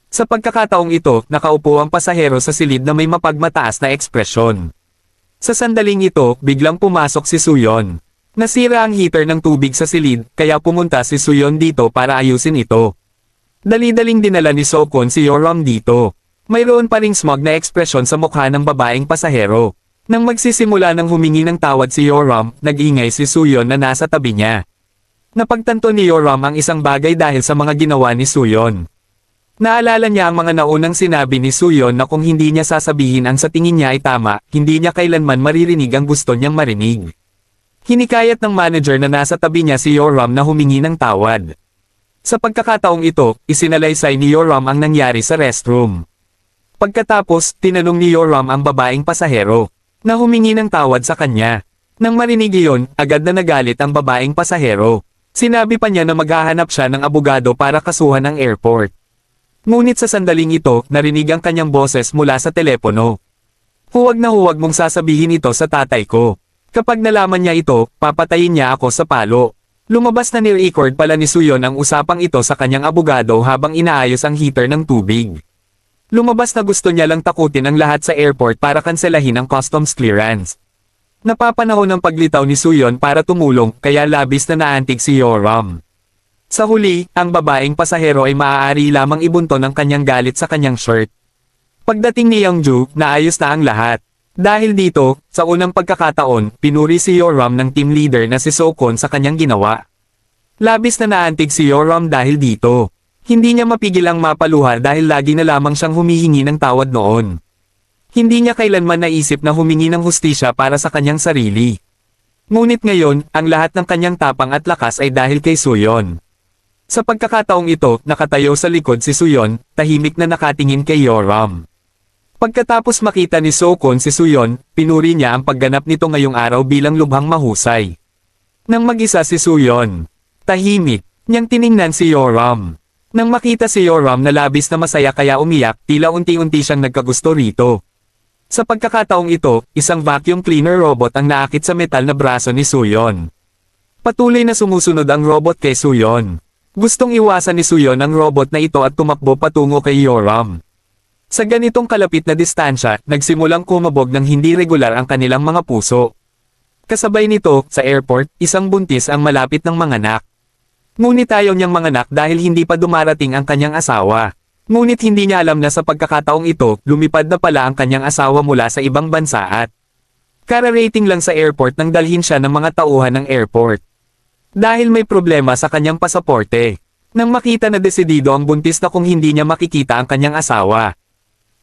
Sa pagkakataong ito, nakaupo ang pasahero sa silid na may mapagmataas na ekspresyon. Sa sandaling ito, biglang pumasok si Suyon. Nasira ang heater ng tubig sa silid, kaya pumunta si Suyon dito para ayusin ito. Dali-daling dinala ni Sokon si Yoram dito. Mayroon pa ring smug na ekspresyon sa mukha ng babaeng pasahero. Nang magsisimula ng humingi ng tawad si Yoram, nag-ingay si Suyon na nasa tabi niya. Napagtanto ni Yoram ang isang bagay dahil sa mga ginawa ni Suyon. Naalala niya ang mga naunang sinabi ni Suyon na kung hindi niya sasabihin ang sa tingin niya ay tama, hindi niya kailanman maririnig ang gusto niyang marinig. Hinikayat ng manager na nasa tabi niya si Yoram na humingi ng tawad. Sa pagkakataong ito, isinalaysay ni Yoram ang nangyari sa restroom. Pagkatapos, tinanong ni Yoram ang babaeng pasahero na humingi ng tawad sa kanya. Nang marinig iyon, agad na nagalit ang babaeng pasahero. Sinabi pa niya na maghahanap siya ng abogado para kasuhan ang airport. Ngunit sa sandaling ito, narinig ang kanyang boses mula sa telepono. Huwag na huwag mong sasabihin ito sa tatay ko. Kapag nalaman niya ito, papatayin niya ako sa palo. Lumabas na ni-record pala ni Suyon ang usapang ito sa kanyang abogado habang inaayos ang heater ng tubig. Lumabas na gusto niya lang takutin ang lahat sa airport para kanselahin ang customs clearance. Napapanahon ng paglitaw ni Suyon para tumulong, kaya labis na naantig si Yoram. Sa huli, ang babaeng pasahero ay maaari lamang ibunton ang kanyang galit sa kanyang shirt. Pagdating ni Yang Jo, naayos na ang lahat. Dahil dito, sa unang pagkakataon, pinuri si Yoram ng team leader na si Sokon sa kanyang ginawa. Labis na naantig si Yoram dahil dito. Hindi niya mapigil ang mapaluha dahil lagi na lamang siyang humihingi ng tawad noon. Hindi niya kailanman naisip na humingi ng hustisya para sa kanyang sarili. Ngunit ngayon, ang lahat ng kanyang tapang at lakas ay dahil kay Suyon. Sa pagkakataong ito, nakatayo sa likod si Suyon, tahimik na nakatingin kay Yoram. Pagkatapos makita ni Sokon si Suyon, pinuri niya ang pagganap nito ngayong araw bilang lubhang mahusay. Nang mag-isa si Suyon, tahimik, niyang tiningnan si Yoram. Nang makita si Yoram na labis na masaya kaya umiyak, tila unti-unti siyang nagkagusto rito. Sa pagkakataong ito, isang vacuum cleaner robot ang naakit sa metal na braso ni Suyon. Patuloy na sumusunod ang robot kay Suyon. Gustong iwasan ni Suyon ang robot na ito at tumakbo patungo kay Yoram. Sa ganitong kalapit na distansya, nagsimulang kumabog ng hindi regular ang kanilang mga puso. Kasabay nito, sa airport, isang buntis ang malapit ng manganak. Ngunit ayaw niyang manganak dahil hindi pa dumarating ang kanyang asawa. Ngunit hindi niya alam na sa pagkakataong ito, lumipad na pala ang kanyang asawa mula sa ibang bansa at kararating lang sa airport nang dalhin siya ng mga tauhan ng airport. Dahil may problema sa kanyang pasaporte. Nang makita na desidido ang buntis na kung hindi niya makikita ang kanyang asawa.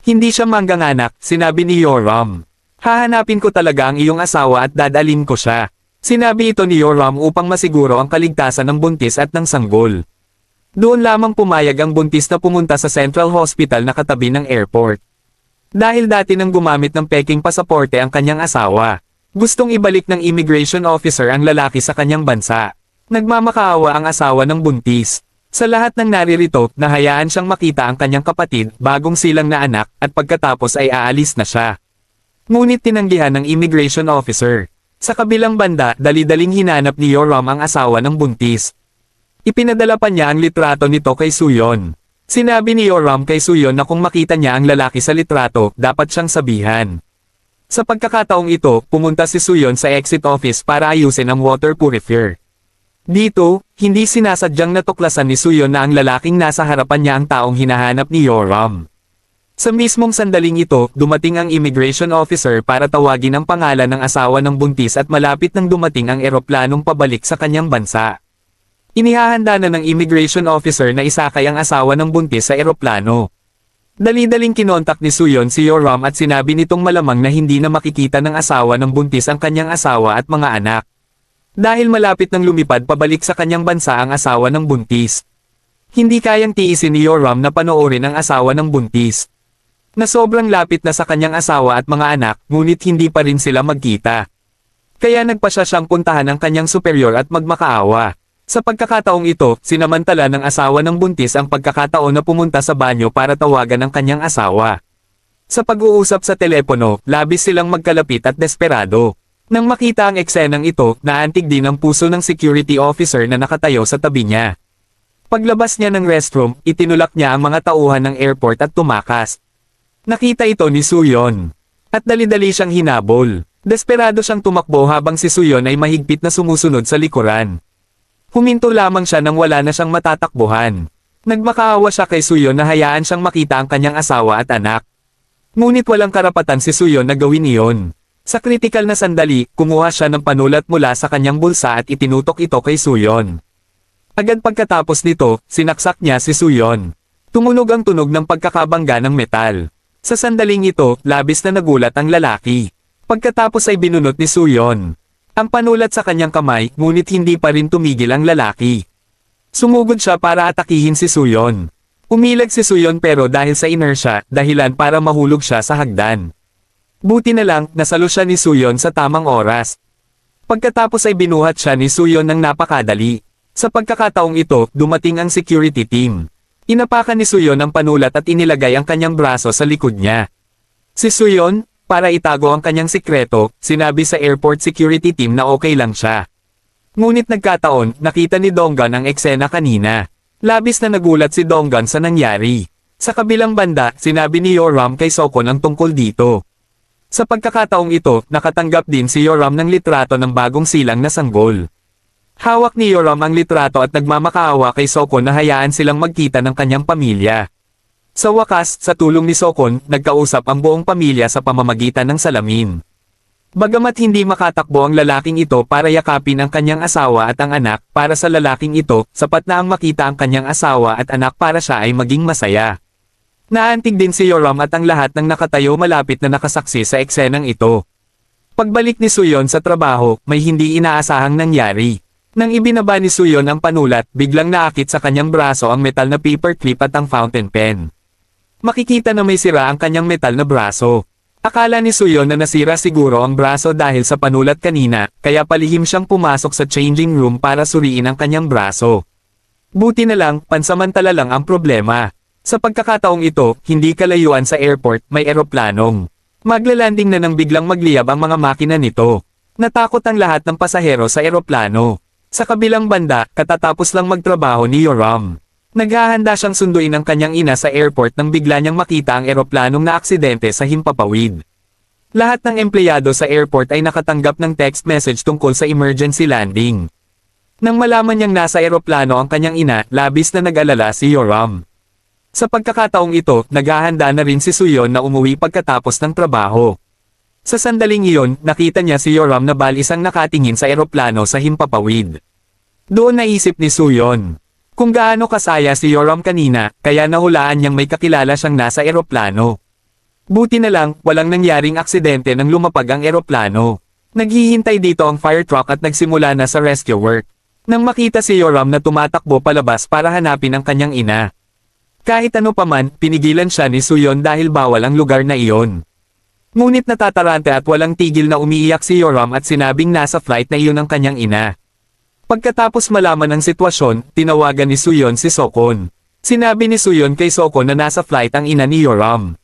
Hindi siya mangganganak, sinabi ni Yoram. Hahanapin ko talaga ang iyong asawa at dadalhin ko siya. Sinabi ito ni Yoram upang masiguro ang kaligtasan ng buntis at ng sanggol. Doon lamang pumayag ang buntis na pumunta sa Central Hospital na katabi ng airport. Dahil dati nang gumamit ng peking pasaporte ang kanyang asawa. Gustong ibalik ng immigration officer ang lalaki sa kanyang bansa. Nagmamakaawa ang asawa ng buntis. Sa lahat ng naririto, nahayaan siyang makita ang kanyang kapatid, bagong silang na anak, at pagkatapos ay aalis na siya. Ngunit tinanggihan ng immigration officer. Sa kabilang banda, dali-daling hinanap ni Yoram ang asawa ng buntis. Ipinadala pa niya ang litrato nito kay Suyon. Sinabi ni Yoram kay Suyon na kung makita niya ang lalaki sa litrato, dapat siyang sabihan. Sa pagkakataong ito, pumunta si Suyon sa exit office para ayusin ang water purifier. Dito, hindi sinasadyang natuklasan ni Suyon na ang lalaking nasa harapan niya ang taong hinahanap ni Yoram. Sa mismong sandaling ito, dumating ang immigration officer para tawagin ang pangalan ng asawa ng buntis at malapit nang dumating ang eroplanong pabalik sa kanyang bansa. Inihahanda na ng immigration officer na isakay ang asawa ng buntis sa eroplano. Dali-daling kinontak ni Suyon si Yoram at sinabi nitong malamang na hindi na makikita ng asawa ng buntis ang kanyang asawa at mga anak. Dahil malapit nang lumipad pabalik sa kanyang bansa ang asawa ng buntis. Hindi kayang tiisin ni Yoram na panoorin ang asawa ng buntis. Na sobrang lapit na sa kanyang asawa at mga anak, ngunit hindi pa rin sila magkita. Kaya nagpasya siyang puntahan ang kanyang superior at magmakaawa. Sa pagkakataong ito, sinamantala ng asawa ng buntis ang pagkakataon na pumunta sa banyo para tawagan ang kanyang asawa. Sa pag-uusap sa telepono, labis silang magkalapit at desperado. Nang makita ang eksenang ito, naantig din ang puso ng security officer na nakatayo sa tabi niya. Paglabas niya ng restroom, itinulak niya ang mga tauhan ng airport at tumakas. Nakita ito ni Suyon. At dali-dali siyang hinabol. Desperado siyang tumakbo habang si Suyon ay mahigpit na sumusunod sa likuran. Huminto lamang siya nang wala na siyang matatakbuhan. Nagmakaawa siya kay Suyon na hayaan siyang makita ang kanyang asawa at anak. Ngunit walang karapatan si Suyon na gawin iyon. Sa kritikal na sandali, kumuha siya ng panulat mula sa kanyang bulsa at itinutok ito kay Suyon. Agad pagkatapos nito, sinaksak niya si Suyon. Tumunog ang tunog ng pagkakabangga ng metal. Sa sandaling ito, labis na nagulat ang lalaki. Pagkatapos ay binunot ni Suyon ang panulat sa kanyang kamay, ngunit hindi pa rin tumigil ang lalaki. Sumugod siya para atakihin si Suyon. Umilag si Suyon pero dahil sa inertia, dahilan para mahulog siya sa hagdan. Buti na lang, nasalo siya ni Suyon sa tamang oras. Pagkatapos ay binuhat siya ni Suyon ng napakadali. Sa pagkakataong ito, dumating ang security team. Inapakan ni Suyon ang panulat at inilagay ang kanyang braso sa likod niya. Si Suyon, para itago ang kanyang sikreto, sinabi sa airport security team na okay lang siya. Ngunit nagkataon, nakita ni Donggan ang eksena kanina. Labis na nagulat si Donggan sa nangyari. Sa kabilang banda, sinabi ni Yoram kay Sokon ang tungkol dito. Sa pagkakataong ito, nakatanggap din si Yoram ng litrato ng bagong silang na sanggol. Hawak ni Yoram ang litrato at nagmamakaawa kay Sokon na hayaan silang magkita ng kanyang pamilya. Sa wakas, sa tulong ni Sokon, nagkausap ang buong pamilya sa pamamagitan ng salamin. Bagamat hindi makatakbo ang lalaking ito para yakapin ang kanyang asawa at ang anak, para sa lalaking ito, sapat na ang makita ang kanyang asawa at anak para siya ay maging masaya. Naantig din si Yoram at ang lahat ng nakatayo malapit na nakasaksi sa eksenang ito. Pagbalik ni Suyon sa trabaho, may hindi inaasahang nangyari. Nang ibinaba ni Suyon ang panulat, biglang naakit sa kanyang braso ang metal na paperclip at ang fountain pen. Makikita na may sira ang kanyang metal na braso. Akala ni Suyon na nasira siguro ang braso dahil sa panulat kanina, kaya palihim siyang pumasok sa changing room para suriin ang kanyang braso. Buti na lang, pansamantala lang ang problema. Sa pagkakataong ito, hindi kalayuan sa airport, may eroplanong maglalanding na nang biglang magliyab ang mga makina nito. Natakot ang lahat ng pasahero sa eroplano. Sa kabilang banda, katatapos lang magtrabaho ni Yoram. Naghahanda siyang sunduin ang kanyang ina sa airport nang bigla niyang makita ang eroplanong naaksidente sa himpapawid. Lahat ng empleyado sa airport ay nakatanggap ng text message tungkol sa emergency landing. Nang malaman niyang nasa eroplano ang kanyang ina, labis na nag-alala si Yoram. Sa pagkakataong ito, naghahanda na rin si Suyon na umuwi pagkatapos ng trabaho. Sa sandaling iyon, nakita niya si Yoram na balisang nakatingin sa eroplano sa himpapawid. Doon naisip ni Suyon kung gaano kasaya si Yoram kanina, kaya nahulaan niyang may kakilala siyang nasa eroplano. Buti na lang, walang nangyaring aksidente nang lumapag ang eroplano. Naghihintay dito ang fire truck at nagsimula na sa rescue work. Nang makita si Yoram na tumatakbo palabas para hanapin ang kanyang ina. Kahit ano paman, pinigilan siya ni Suyon dahil bawal ang lugar na iyon. Ngunit natatarante at walang tigil na umiiyak si Yoram at sinabing nasa flight na iyon ang kanyang ina. Pagkatapos malaman ang sitwasyon, tinawagan ni Suyon si Sokon. Sinabi ni Suyon kay Sokon na nasa flight ang ina ni Yoram.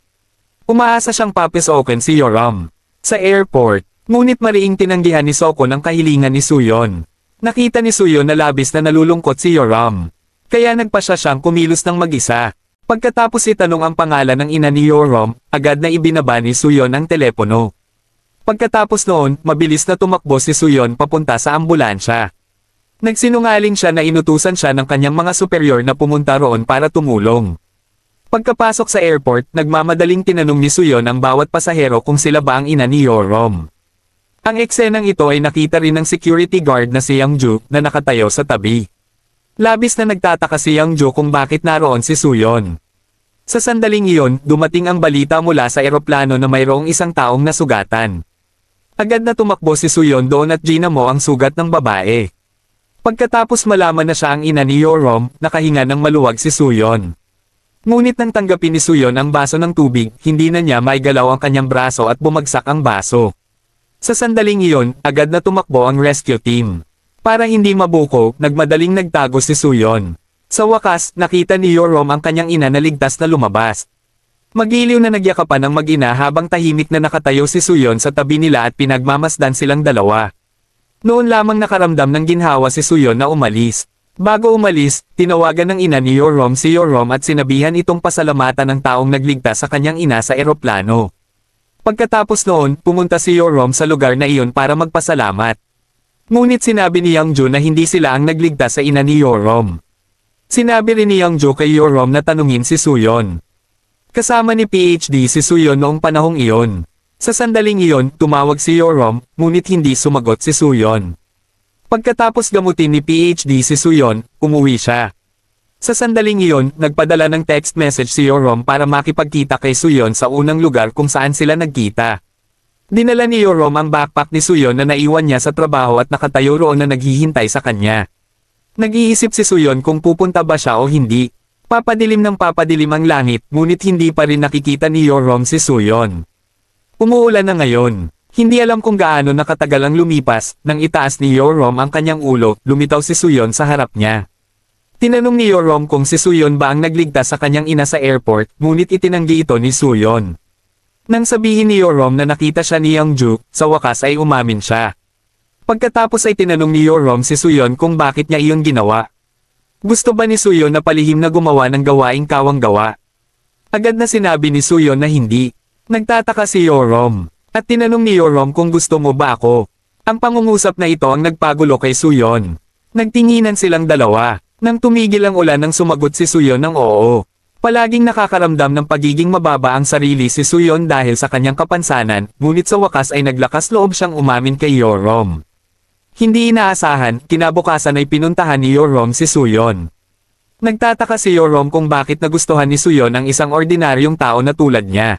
Umaasa siyang papisokin si Yoram sa airport, ngunit mariing tinanggihan ni Sokon ang kahilingan ni Suyon. Nakita ni Suyon na labis na nalulungkot si Yoram. Kaya nagpasya siyang kumilos ng mag-isa. Pagkatapos itanong ang pangalan ng ina ni Yoram, agad na ibinaba ni Suyon ang telepono. Pagkatapos noon, mabilis na tumakbo si Suyon papunta sa ambulansya. Nagsinungaling siya na inutusan siya ng kanyang mga superior na pumunta roon para tumulong. Pagkapasok sa airport, nagmamadaling tinanong ni Suyon ang bawat pasahero kung sila ba ang ina ni Yoram. Ang eksenang ito ay nakita rin ng security guard na si Yang Ju na nakatayo sa tabi. Labis na nagtataka si Yang Jo kung bakit naroon si Suyon. Sa sandaling iyon, dumating ang balita mula sa eroplano na mayroong isang taong nasugatan. Agad na tumakbo si Suyon doon at ginamo ang sugat ng babae. Pagkatapos malaman na siya ang ina ni Yoram, nakahinga ng maluwag si Suyon. Ngunit nang tanggapin ni Suyon ang baso ng tubig, hindi na niya maigalaw ang kanyang braso at bumagsak ang baso. Sa sandaling iyon, agad na tumakbo ang rescue team. Para hindi mabuko, nagmadaling nagtago si Suyon. Sa wakas, nakita ni Yoram ang kanyang ina na ligtas na lumabas. Magiliw na nagyakapan ang mag-ina habang tahimik na nakatayo si Suyon sa tabi nila at pinagmamasdan silang dalawa. Noon lamang nakaramdam ng ginhawa si Suyon na umalis. Bago umalis, tinawagan ng ina ni Yoram si Yoram at sinabihan itong pasalamatan ng taong nagligtas sa kanyang ina sa eroplano. Pagkatapos noon, pumunta si Yoram sa lugar na iyon para magpasalamat. Ngunit sinabi ni Yang Jo na hindi sila ang nagligtas sa ina ni Yoram. Sinabi rin ni Yang Jo kay Yoram na tanungin si Suyon. Kasama ni PhD si Suyon noong panahong iyon. Sa sandaling iyon, tumawag si Yoram, ngunit hindi sumagot si Suyon. Pagkatapos gamutin ni PhD si Suyon, umuwi siya. Sa sandaling iyon, nagpadala ng text message si Yoram para makipagkita kay Suyon sa unang lugar kung saan sila nagkita. Dinala ni Yoram ang backpack ni Suyon na naiwan niya sa trabaho at nakatayo roon na naghihintay sa kanya. Nag-iisip si Suyon kung pupunta ba siya o hindi. Papadilim ng papadilim ang langit, ngunit hindi pa rin nakikita ni Yoram si Suyon. Umuulan na ngayon. Hindi alam kung gaano nakatagal ang lumipas, nang itaas ni Yoram ang kanyang ulo, lumitaw si Suyon sa harap niya. Tinanong ni Yoram kung si Suyon ba ang nagligtas sa kanyang ina sa airport, ngunit itinanggi ito ni Suyon. Nang sabihin ni Yoram na nakita siya ni Yang Ju, sa wakas ay umamin siya. Pagkatapos ay tinanong ni Yoram si Suyon kung bakit niya iyon ginawa. Gusto ba ni Suyon na palihim na gumawa ng gawaing kawang gawa? Agad na sinabi ni Suyon na hindi. Nagtataka si Yoram. At tinanong ni Yoram kung gusto mo ba ako. Ang pangungusap na ito ang nagpagulo kay Suyon. Nagtinginan silang dalawa. Nang tumigil ang ulan nang sumagot si Suyon ng oo. Palaging nakakaramdam ng pagiging mababa ang sarili si Suyon dahil sa kanyang kapansanan, ngunit sa wakas ay naglakas loob siyang umamin kay Yoram. Hindi inaasahan, kinabukasan ay pinuntahan ni Yoram si Suyon. Nagtataka si Yoram kung bakit nagustuhan ni Suyon ang isang ordinaryong tao na tulad niya.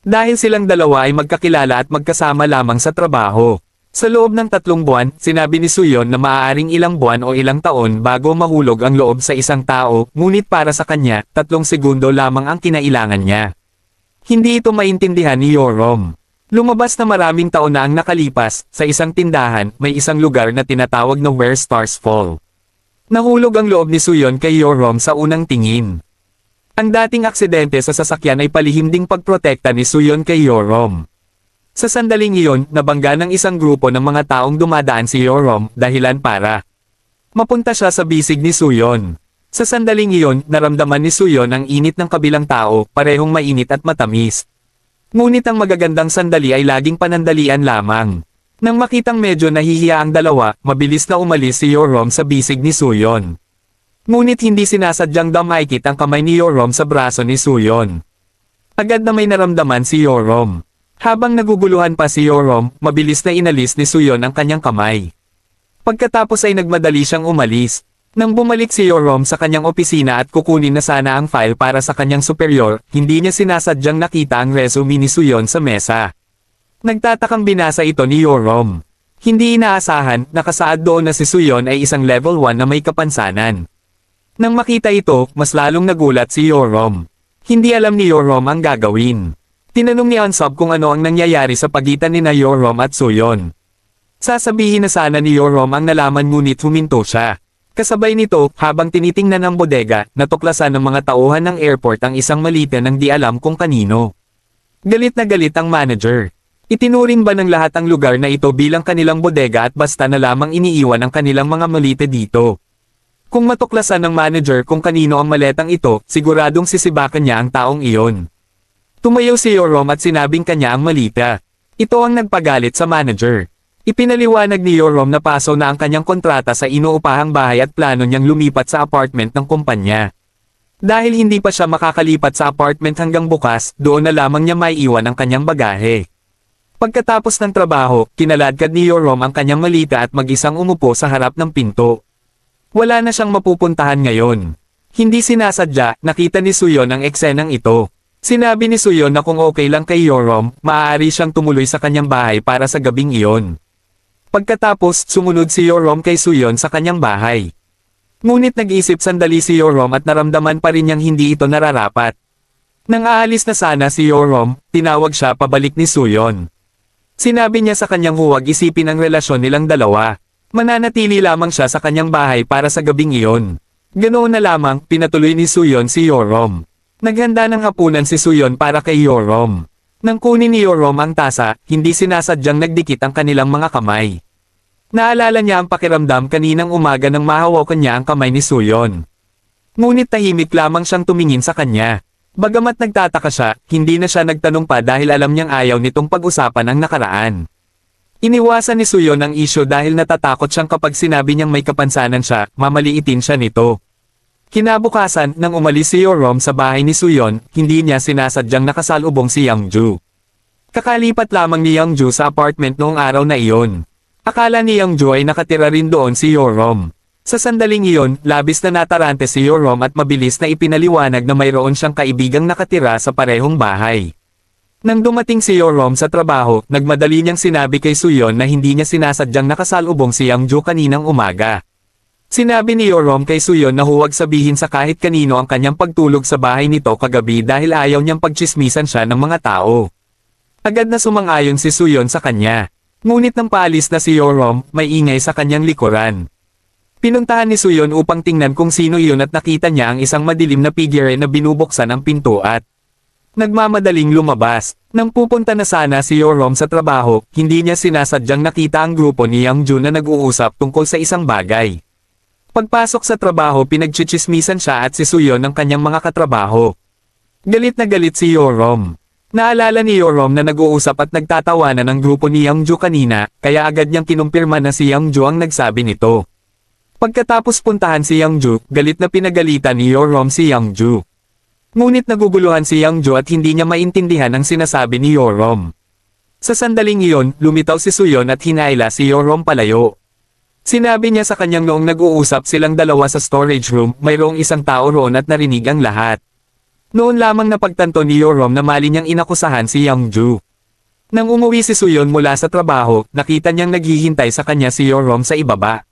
Dahil silang dalawa ay magkakilala at magkasama lamang sa trabaho. Sa loob ng 3 buwan, sinabi ni Suyon na maaaring ilang buwan o ilang taon bago mahulog ang loob sa isang tao, ngunit para sa kanya, 3 segundo lamang ang kinailangan niya. Hindi ito maintindihan ni Yorom. Lumabas na maraming taon na ang nakalipas, sa isang tindahan, may isang lugar na tinatawag na Where Stars Fall. Nahulog ang loob ni Suyon kay Yorom sa unang tingin. Ang dating aksidente sa sasakyan ay palihim ding pagprotekta ni Suyon kay Yorom. Sa sandaling iyon, nabangga ng isang grupo ng mga taong dumadaan si Yorom, dahilan para mapunta siya sa bisig ni Suyon. Sa sandaling iyon, naramdaman ni Suyon ang init ng kabilang tao, parehong mainit at matamis. Ngunit ang magagandang sandali ay laging panandalian lamang. Nang makitang medyo nahihiya ang dalawa, mabilis na umalis si Yorom sa bisig ni Suyon. Ngunit hindi sinasadyang damaykit ang kamay ni Yorom sa braso ni Suyon. Agad na may naramdaman si Yorom. Habang naguguluhan pa si Yorom, mabilis na inalis ni Suyon ang kanyang kamay. Pagkatapos ay nagmadali siyang umalis. Nang bumalik si Yorom sa kanyang opisina at kukunin na sana ang file para sa kanyang superior, hindi niya sinasadyang nakita ang resume ni Suyon sa mesa. Nagtatakang binasa ito ni Yorom. Hindi inaasahan, nakasaad doon na si Suyon ay isang level 1 na may kapansanan. Nang makita ito, mas lalong nagulat si Yorom. Hindi alam ni Yorom ang gagawin. Tinanong ni Unsub kung ano ang nangyayari sa pagitan ni Yorom at Suyon. Sasabihin na sana ni Yorom ang nalaman ngunit huminto siya. Kasabay nito, habang tinitingnan ang bodega, natuklasan ng mga tauhan ng airport ang isang malita ng di alam kung kanino. Galit na galit ang manager. Itinuring ba ng lahat ang lugar na ito bilang kanilang bodega at basta na lamang iniiwan ang kanilang mga malita dito? Kung matuklasan ng manager kung kanino ang maletang ito, siguradong sisibakan niya ang taong iyon. Tumayo si Yorom at sinabing kanya ang malita. Ito ang nagpagalit sa manager. Ipinaliwanag ni Yorom na paso na ang kanyang kontrata sa inuupahang bahay at plano niyang lumipat sa apartment ng kumpanya. Dahil hindi pa siya makakalipat sa apartment hanggang bukas, doon na lamang niya maiiwan ang kanyang bagahe. Pagkatapos ng trabaho, kinaladkad ni Yorom ang kanyang malita at mag-isang umupo sa harap ng pinto. Wala na siyang mapupuntahan ngayon. Hindi sinasadya, nakita ni Suyon ang eksenang ito. Sinabi ni Suyon na kung okay lang kay Yorom, maaari siyang tumuloy sa kanyang bahay para sa gabing iyon. Pagkatapos, sumunod si Yorom kay Suyon sa kanyang bahay. Ngunit nag-isip sandali si Yorom at naramdaman pa rin niyang hindi ito nararapat. Nang aalis na sana si Yorom, tinawag siya pabalik ni Suyon. Sinabi niya sa kanyang huwag isipin ang relasyon nilang dalawa. Mananatili lamang siya sa kanyang bahay para sa gabing iyon. Ganoon na lamang, pinatuloy ni Suyon si Yorom. Naghanda ng hapunan si Suyon para kay Yorom. Nang kunin ni Yorom ang tasa, hindi sinasadyang nagdikit ang kanilang mga kamay. Naalala niya ang pakiramdam kaninang umaga nang mahawakan niya ang kamay ni Suyon. Ngunit tahimik lamang siyang tumingin sa kanya. Bagamat nagtataka siya, hindi na siya nagtanong pa dahil alam niyang ayaw nitong pag-usapan ang nakaraan. Iniwasan ni Suyon ang isyo dahil natatakot siyang kapag sinabi niyang may kapansanan siya, mamaliitin siya nito. Kinabukasan, nang umalis si Yorom sa bahay ni Suyon, hindi niya sinasadyang nakasalubong si Youngju. Kakalipat lamang ni Youngju sa apartment noong araw na iyon. Akala ni Youngju ay nakatira rin doon si Yorom. Sa sandaling iyon, labis na natarante si Yorom at mabilis na ipinaliwanag na mayroon siyang kaibigang nakatira sa parehong bahay. Nang dumating si Yorom sa trabaho, nagmadali niyang sinabi kay Suyon na hindi niya sinasadyang nakasalubong si Youngju kaninang umaga. Sinabi ni Yorom kay Suyon na huwag sabihin sa kahit kanino ang kanyang pagtulog sa bahay nito kagabi dahil ayaw niyang pagtsismisan siya ng mga tao. Agad na sumang-ayon si Suyon sa kanya. Ngunit nang paalis na si Yorom, may ingay sa kanyang likuran. Pinuntahan ni Suyon upang tingnan kung sino iyon at nakita niya ang isang madilim na figure na binubuksan ang pinto at nagmamadaling lumabas. Nang pupunta na sana si Yorom sa trabaho, hindi niya sinasadyang nakita ang grupo ni Youngju na nag-uusap tungkol sa isang bagay. Pagpasok sa trabaho pinagchichismisan siya at si Suyon ng kanyang mga katrabaho. Galit na galit si Yorom. Naalala ni Yorom na nag-uusap at nagtatawanan ng grupo ni Youngju kanina, kaya agad niyang kinumpirma na si Youngju ang nagsabi nito. Pagkatapos puntahan si Youngju, galit na pinagalitan ni Yorom si Youngju. Ngunit naguguluhan si Youngju at hindi niya maintindihan ang sinasabi ni Yorom. Sa sandaling iyon, lumitaw si Suyon at hinaila si Yorom palayo. Sinabi niya sa kanyang noong nag-uusap silang dalawa sa storage room, mayroong isang tao roon at narinig ang lahat. Noon lamang napagtanto ni Yorom na mali niyang inakusahan si Youngju. Nang umuwi si Suyon mula sa trabaho, nakita niyang naghihintay sa kanya si Yorom sa ibaba.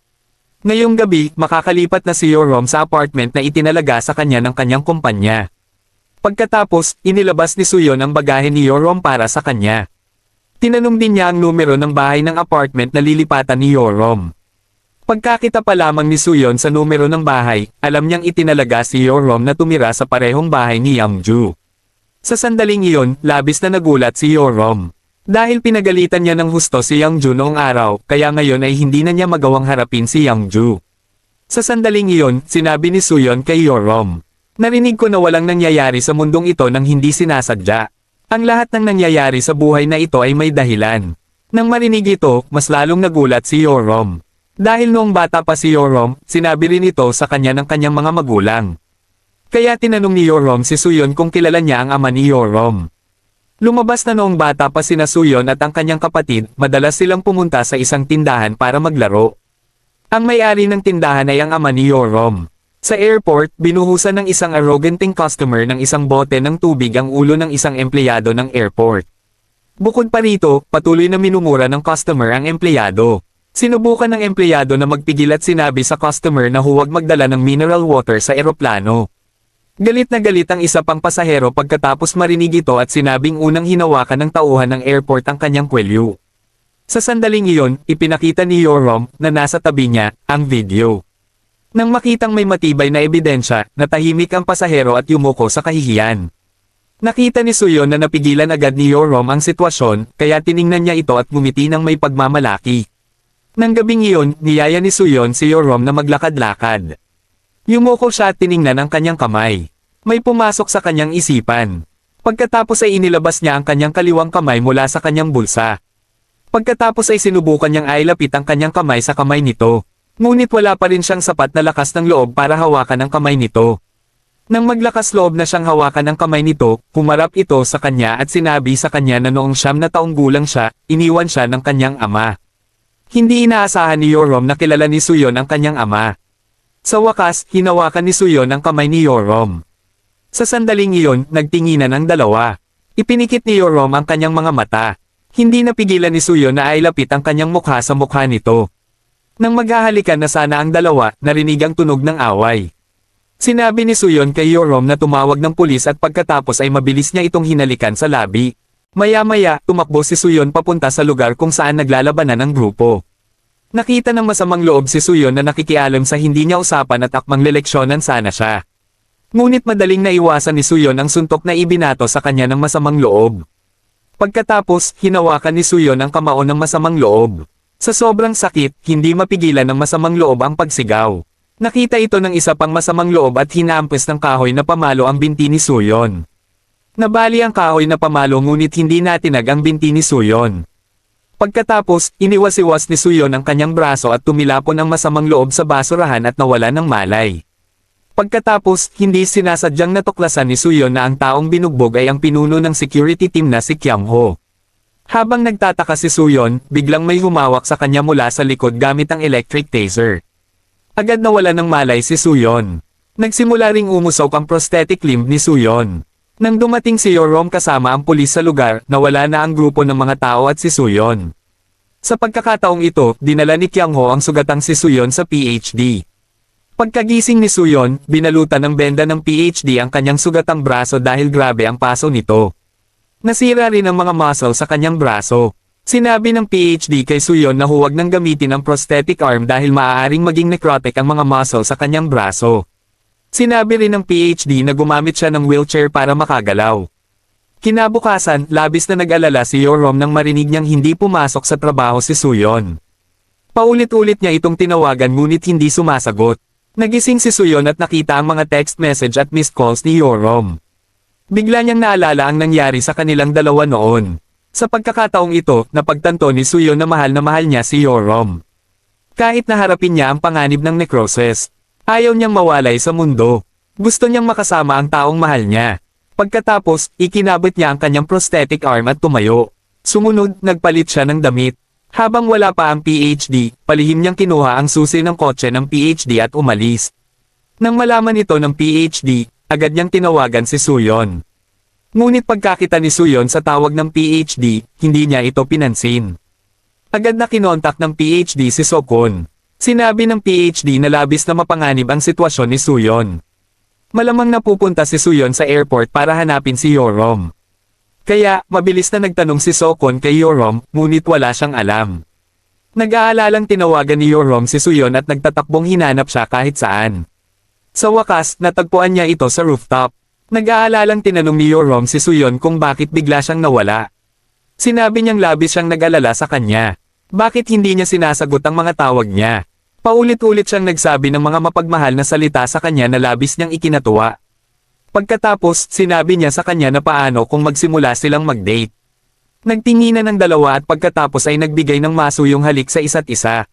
Ngayong gabi, makakalipat na si Yorom sa apartment na itinalaga sa kanya ng kanyang kumpanya. Pagkatapos, inilabas ni Suyon ang bagahe ni Yorom para sa kanya. Tinanong din niya ang numero ng bahay ng apartment na lilipatan ni Yorom. Pagkakita pa lamang ni Suyon sa numero ng bahay, alam niyang itinalaga si Yorom na tumira sa parehong bahay ni Youngju. Sa sandaling iyon, labis na nagulat si Yorom. Dahil pinagalitan niya ng husto si Youngju noong araw, kaya ngayon ay hindi na niya magawang harapin si Youngju. Sa sandaling iyon, sinabi ni Suyon kay Yorom, "Narinig ko na walang nangyayari sa mundong ito nang hindi sinasadya. Ang lahat ng nangyayari sa buhay na ito ay may dahilan." Nang marinig ito, mas lalong nagulat si Yorom. Dahil noong bata pa si Yorom, sinabi rin ito sa kanya ng kanyang mga magulang. Kaya tinanong ni Yorom si Suyon kung kilala niya ang ama ni Yorom. Lumabas na noong bata pa sina Suyon at ang kanyang kapatid, madalas silang pumunta sa isang tindahan para maglaro. Ang may-ari ng tindahan ay ang ama ni Yorom. Sa airport, binuhusan ng isang arroganting customer ng isang bote ng tubig ang ulo ng isang empleyado ng airport. Bukod pa rito, patuloy na minumura ng customer ang empleyado. Sinubukan ng empleyado na magpigil at sinabi sa customer na huwag magdala ng mineral water sa eroplano. Galit na galit ang isa pang pasahero pagkatapos marinig ito at sinabing unang hinawakan ng tauhan ng airport ang kanyang kwelyo. Sa sandaling iyon, ipinakita ni Yorom na nasa tabi niya ang video. Nang makitang may matibay na ebidensya, natahimik ang pasahero at yumuko sa kahihiyan. Nakita ni Suyon na napigilan agad ni Yorom ang sitwasyon, kaya tiningnan niya ito at ngumiti ng may pagmamalaki. Nang gabing iyon, niyaya ni Suyon si Yorom na maglakad-lakad. Yumuko siya at tiningnan ang kanyang kamay. May pumasok sa kanyang isipan. Pagkatapos ay inilabas niya ang kanyang kaliwang kamay mula sa kanyang bulsa. Pagkatapos ay sinubukan niyang ailapit ang kanyang kamay sa kamay nito. Ngunit wala pa rin siyang sapat na lakas ng loob para hawakan ang kamay nito. Nang maglakas loob na siyang hawakan ang kamay nito, humarap ito sa kanya at sinabi sa kanya na noong 9 na taong gulang siya, iniwan siya ng kanyang ama. Hindi inaasahan ni Yorom na kilala ni Suyon ang kanyang ama. Sa wakas, hinawakan ni Suyon ang kamay ni Yorom. Sa sandaling iyon, nagtinginan ang dalawa. Ipinikit ni Yorom ang kanyang mga mata. Hindi napigilan ni Suyon na ailapit ang kanyang mukha sa mukha nito. Nang maghahalikan na sana ang dalawa, narinig ang tunog ng away. Sinabi ni Suyon kay Yorom na tumawag ng pulis at pagkatapos ay mabilis niya itong hinalikan sa labi. Maya-maya, tumakbo si Suyon papunta sa lugar kung saan naglalabanan ang grupo. Nakita ng masamang loob si Suyon na nakikialam sa hindi niya usapan at akmang leleksyonan sana siya. Ngunit madaling naiwasan ni Suyon ang suntok na ibinato sa kanya ng masamang loob. Pagkatapos, hinawakan ni Suyon ang kamao ng masamang loob. Sa sobrang sakit, hindi mapigilan ng masamang loob ang pagsigaw. Nakita ito ng isa pang masamang loob at hinaampas ng kahoy na pamalo ang binti ni Suyon. Nabali ang kahoy na pamalo ngunit hindi natinag ang binti ni Suyon. Pagkatapos, iniwas-iwas ni Suyon ang kanyang braso at tumilapon ang masamang loob sa basurahan at nawala ng malay. Pagkatapos, hindi sinasadyang natuklasan ni Suyon na ang taong binugbog ay ang pinuno ng security team na si Kyang-ho. Habang nagtataka si Suyon, biglang may humawak sa kanya mula sa likod gamit ang electric taser. Agad nawala ng malay si Suyon. Nagsimula ring umusok ang prosthetic limb ni Suyon. Nang dumating si Yorom kasama ang pulis sa lugar, nawala na ang grupo ng mga tao at si Suyon. Sa pagkakataong ito, dinala ni Kyang-ho ang sugatang si Suyon sa PhD. Pagkagising ni Suyon, binalutan ng benda ng PhD ang kanyang sugatang braso dahil grabe ang paso nito. Nasira rin ang mga muscle sa kanyang braso. Sinabi ng PhD kay Suyon na huwag nang gamitin ang prosthetic arm dahil maaaring maging necrotic ang mga muscle sa kanyang braso. Sinabi rin ng PhD na gumamit siya ng wheelchair para makagalaw. Kinabukasan, labis na nag-alala si Yorom nang marinig niyang hindi pumasok sa trabaho si Suyon. Paulit-ulit niya itong tinawagan ngunit hindi sumasagot. Nagising si Suyon at nakita ang mga text message at missed calls ni Yorom. Bigla niyang naalala ang nangyari sa kanilang dalawa noon. Sa pagkakataong ito, napagtanto ni Suyon na mahal niya si Yorom. Kahit naharapin niya ang panganib ng necrosis, ayaw niyang mawalay sa mundo. Gusto niyang makasama ang taong mahal niya. Pagkatapos, ikinabit niya ang kanyang prosthetic arm at tumayo. Sumunod, nagpalit siya ng damit. Habang wala pa ang PhD, palihim niyang kinuha ang susi ng kotse ng PhD at umalis. Nang malaman ito ng PhD, agad niyang tinawagan si Suyon. Ngunit pagkakita ni Suyon sa tawag ng PhD, hindi niya ito pinansin. Agad na kinontak ng PhD si Sokon. Sinabi ng PhD na labis na mapanganib ang sitwasyon ni Suyon. Malamang napupunta si Suyon sa airport para hanapin si Yorom. Kaya, mabilis na nagtanong si Sokon kay Yorom, ngunit wala siyang alam. Nag-aalalang tinawagan ni Yorom si Suyon at nagtatakbong hinanap siya kahit saan. Sa wakas, natagpuan niya ito sa rooftop. Nag-aalalang tinanong ni Yorom si Suyon kung bakit bigla siyang nawala. Sinabi niyang labis siyang nag-alala sa kanya. Bakit hindi niya sinasagot ang mga tawag niya? Paulit-ulit siyang nagsabi ng mga mapagmahal na salita sa kanya na labis niyang ikinatuwa. Pagkatapos, sinabi niya sa kanya na paano kung magsimula silang mag-date. Nagtinginan ng dalawa at pagkatapos ay nagbigay ng masuyong halik sa isa't isa.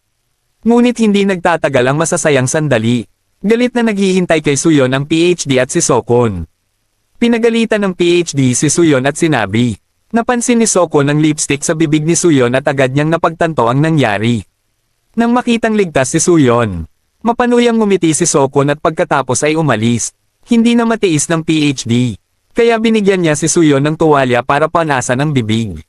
Ngunit hindi nagtatagal ang masasayang sandali. Galit na naghihintay kay Suyon ang PhD at si Sokon. Pinagalitan ng PhD si Suyon at sinabi. Napansin ni Sokon ang lipstick sa bibig ni Suyon at agad niyang napagtanto ang nangyari. Nang makitang ligtas si Suyon, mapanuyang ngumiti si Sokon at pagkatapos ay umalis. Hindi na matiis ng PhD. Kaya binigyan niya si Suyon ng tuwalya para panasan ang bibig.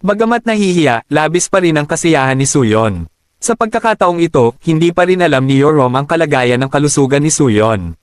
Bagamat nahihiya, labis pa rin ang kasiyahan ni Suyon. Sa pagkakataong ito, hindi pa rin alam ni Yorom ang kalagayan ng kalusugan ni Suyon.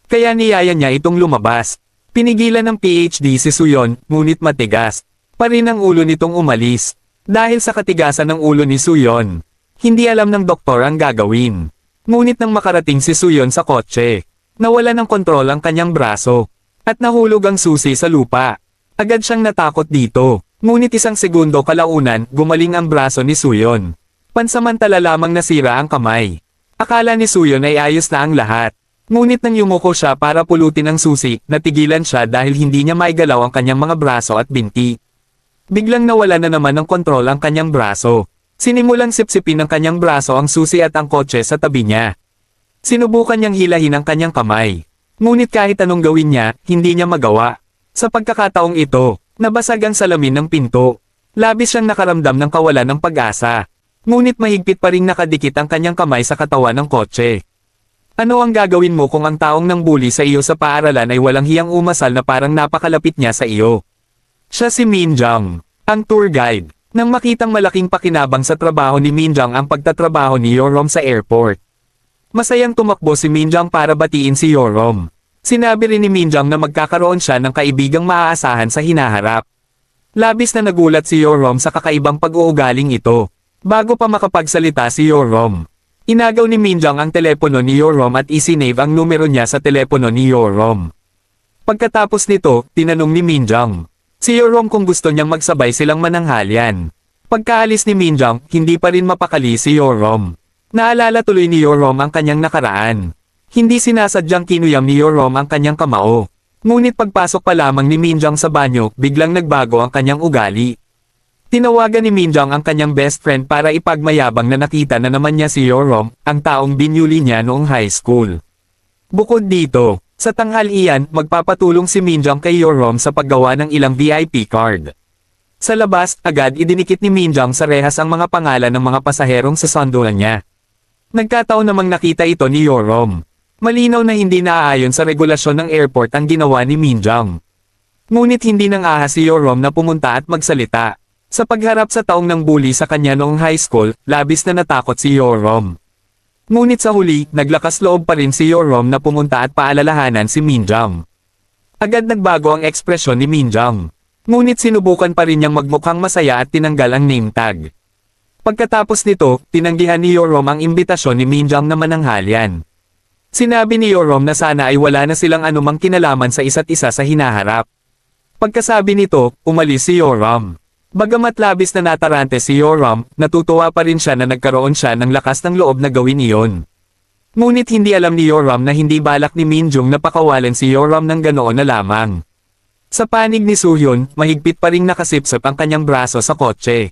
Kaya niyaya niya itong lumabas. Pinigilan ng PhD si Suyon, ngunit matigas. Pa rin ang ulo nitong umalis. Dahil sa katigasan ng ulo ni Suyon, hindi alam ng doktor ang gagawin. Ngunit nang makarating si Suyon sa kotse, nawala ng kontrol ang kanyang braso. At nahulog ang susi sa lupa. Agad siyang natakot dito. Ngunit isang segundo kalaunan, gumaling ang braso ni Suyon. Pansamantala lamang nasira ang kamay. Akala ni Suyon ay ayos na ang lahat. Ngunit nang yumuko siya para pulutin ang susi, natigilan siya dahil hindi niya maigalaw ang kanyang mga braso at binti. Biglang nawala na naman ng kontrol ang kanyang braso. Sinimulang sipsipin ng kanyang braso ang susi at ang kotse sa tabi niya. Sinubukan niyang hilahin ang kanyang kamay. Ngunit kahit anong gawin niya, hindi niya magawa. Sa pagkakataong ito, nabasag ang salamin ng pinto. Labis siyang nakaramdam ng kawalan ng pag-asa. Ngunit mahigpit pa ring nakadikit ang kanyang kamay sa katawan ng kotse. Ano ang gagawin mo kung ang taong nang bully sa iyo sa paaralan ay walang hiyang umasal na parang napakalapit niya sa iyo? Siya si Minjang, ang tour guide. Nang makitang malaking pakinabang sa trabaho ni Minjang ang pagtatrabaho ni Yorom sa airport. Masayang tumakbo si Minjang para batiin si Yorom. Sinabi rin ni Minjang na magkakaroon siya ng kaibigang maaasahan sa hinaharap. Labis na nagulat si Yorom sa kakaibang pag-uugaling ito. Bago pa makapagsalita si Yorom, inagaw ni Minjang ang telepono ni Yorom at isinave ang numero niya sa telepono ni Yorom. Pagkatapos nito, tinanong ni Minjang si Yorom kung gusto niyang magsabay silang mananghalian. Pagkaalis ni Minjang, hindi pa rin mapakali si Yorom. Naalala tuloy ni Yorom ang kanyang nakaraan. Hindi sinasadyang kinuyam ni Yorom ang kanyang kamao. Ngunit pagpasok pa lamang ni Minjang sa banyo, biglang nagbago ang kanyang ugali. Tinawagan ni Minjang ang kanyang best friend para ipagmayabang na nakita na naman niya si Yorom, ang taong binyuli niya noong high school. Bukod dito, sa tanghalian, magpapatulong si Minjang kay Yorom sa paggawa ng ilang VIP card. Sa labas, agad idinikit ni Minjang sa rehas ang mga pangalan ng mga pasaherong sa sandulan niya. Nagkataon namang nakita ito ni Yorom. Malinaw na hindi naaayon sa regulasyon ng airport ang ginawa ni Minjang. Ngunit hindi nang ahas si Yorom na pumunta at magsalita. Sa pagharap sa taong nang bully sa kanya noong high school, labis na natakot si Yorom. Ngunit sa huli, naglakas loob pa rin si Yorom na pumunta at paalalahanan si Minjang. Agad nagbago ang ekspresyon ni Minjang. Ngunit sinubukan pa rin niyang magmukhang masaya at tinanggal ang name tag. Pagkatapos nito, tinanggihan ni Yorom ang imbitasyon ni Minjang na mananghalian. Sinabi ni Yorom na sana ay wala na silang anumang kinalaman sa isa't isa sa hinaharap. Pagkasabi nito, umalis si Yorom. Bagamat labis na natarante si Yorom, natutuwa pa rin siya na nagkaroon siya ng lakas ng loob na gawin iyon. Ngunit hindi alam ni Yorom na hindi balak ni Minjung na pakawalan si Yorom ng ganoon na lamang. Sa panig ni Suhyun, mahigpit pa ring nakasipsip ang kanyang braso sa kotse.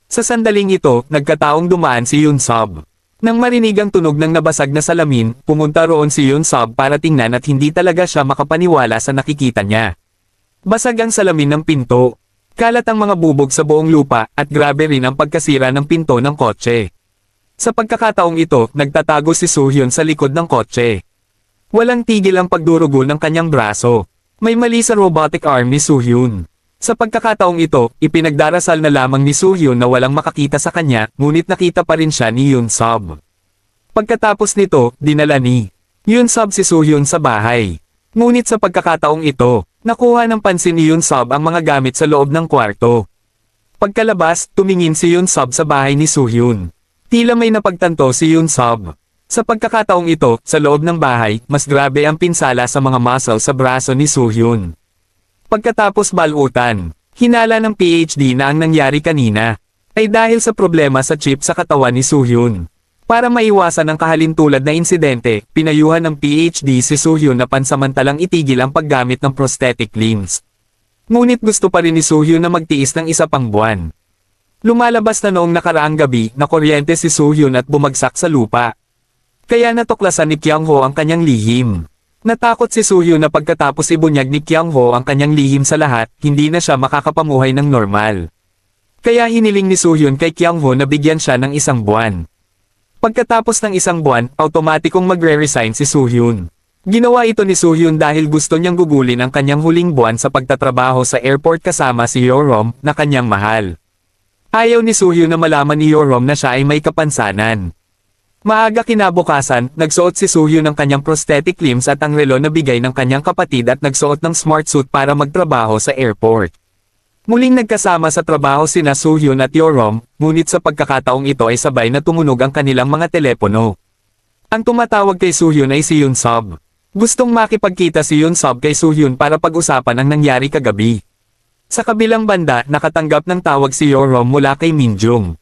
Sa sandaling ito, nagkataong dumaan si Yunsob. Nang marinig ang tunog ng nabasag na salamin, pumunta roon si Yunsob para tingnan at hindi talaga siya makapaniwala sa nakikita niya. Basag ang salamin ng pinto. Kalat ang mga bubog sa buong lupa, at grabe rin ang pagkasira ng pinto ng kotse. Sa pagkakataong ito, nagtatago si Suhyun sa likod ng kotse. Walang tigil ang pagdurugo ng kanyang braso. May mali sa robotic arm ni Suhyun. Sa pagkakataong ito, ipinagdarasal na lamang ni Suhyun na walang makakita sa kanya, ngunit nakita pa rin siya ni Yunsob. Pagkatapos nito, dinala ni Yoon-sub si Soo-hyun sa bahay. Ngunit sa pagkakataong ito, nakuha ng pansin ni Yoon-sub ang mga gamit sa loob ng kwarto. Pagkalabas, tumingin si Yoon-sub sa bahay ni Soo-hyun. Tila may napagtanto si Yoon-sub. Sa pagkakataong ito, sa loob ng bahay, mas grabe ang pinsala sa mga muscle sa braso ni Soo-hyun. Pagkatapos balutan, hinala ng PhD na ang nangyari kanina ay dahil sa problema sa chip sa katawan ni Soo-hyun. Para maiwasan ang kahalintulad na insidente, pinayuhan ng PhD si Soo-hyun na pansamantalang itigil ang paggamit ng prosthetic limbs. Ngunit gusto pa rin ni Soo-hyun na magtiis ng isa pang buwan. Lumalabas na noong nakaraang gabi na kuryente si Soo-hyun at bumagsak sa lupa. Kaya natuklasan ni Kyung-ho ang kanyang lihim. Natakot si Soo-hyun na pagkatapos ibunyag ni Kyung-ho ang kanyang lihim sa lahat, hindi na siya makakapamuhay ng normal. Kaya hiniling ni Soo-hyun kay Kyung-ho na bigyan siya ng isang buwan. Pagkatapos ng isang buwan, automatikong magre-resign si Soo-hyun. Ginawa ito ni Soo-hyun dahil gusto niyang gugulin ang kanyang huling buwan sa pagtatrabaho sa airport kasama si Yoram na kanyang mahal. Ayaw ni Soo-hyun na malaman ni Yoram na siya ay may kapansanan. Maaga kinabukasan, nagsuot si Soo-hyun ng kanyang prosthetic limbs at ang relo na bigay ng kanyang kapatid at nagsuot ng smart suit para magtrabaho sa airport. Muling nagkasama sa trabaho sina Soo-hyun at Yoram, ngunit sa pagkakataong ito ay sabay na tumunog ang kanilang mga telepono. Ang tumatawag kay Soo-hyun ay si Yoon-sub. Gustong makipagkita si Yoon-sub kay Soo-hyun para pag-usapan ang nangyari kagabi. Sa kabilang banda, nakatanggap ng tawag si Yoram mula kay Min-jung.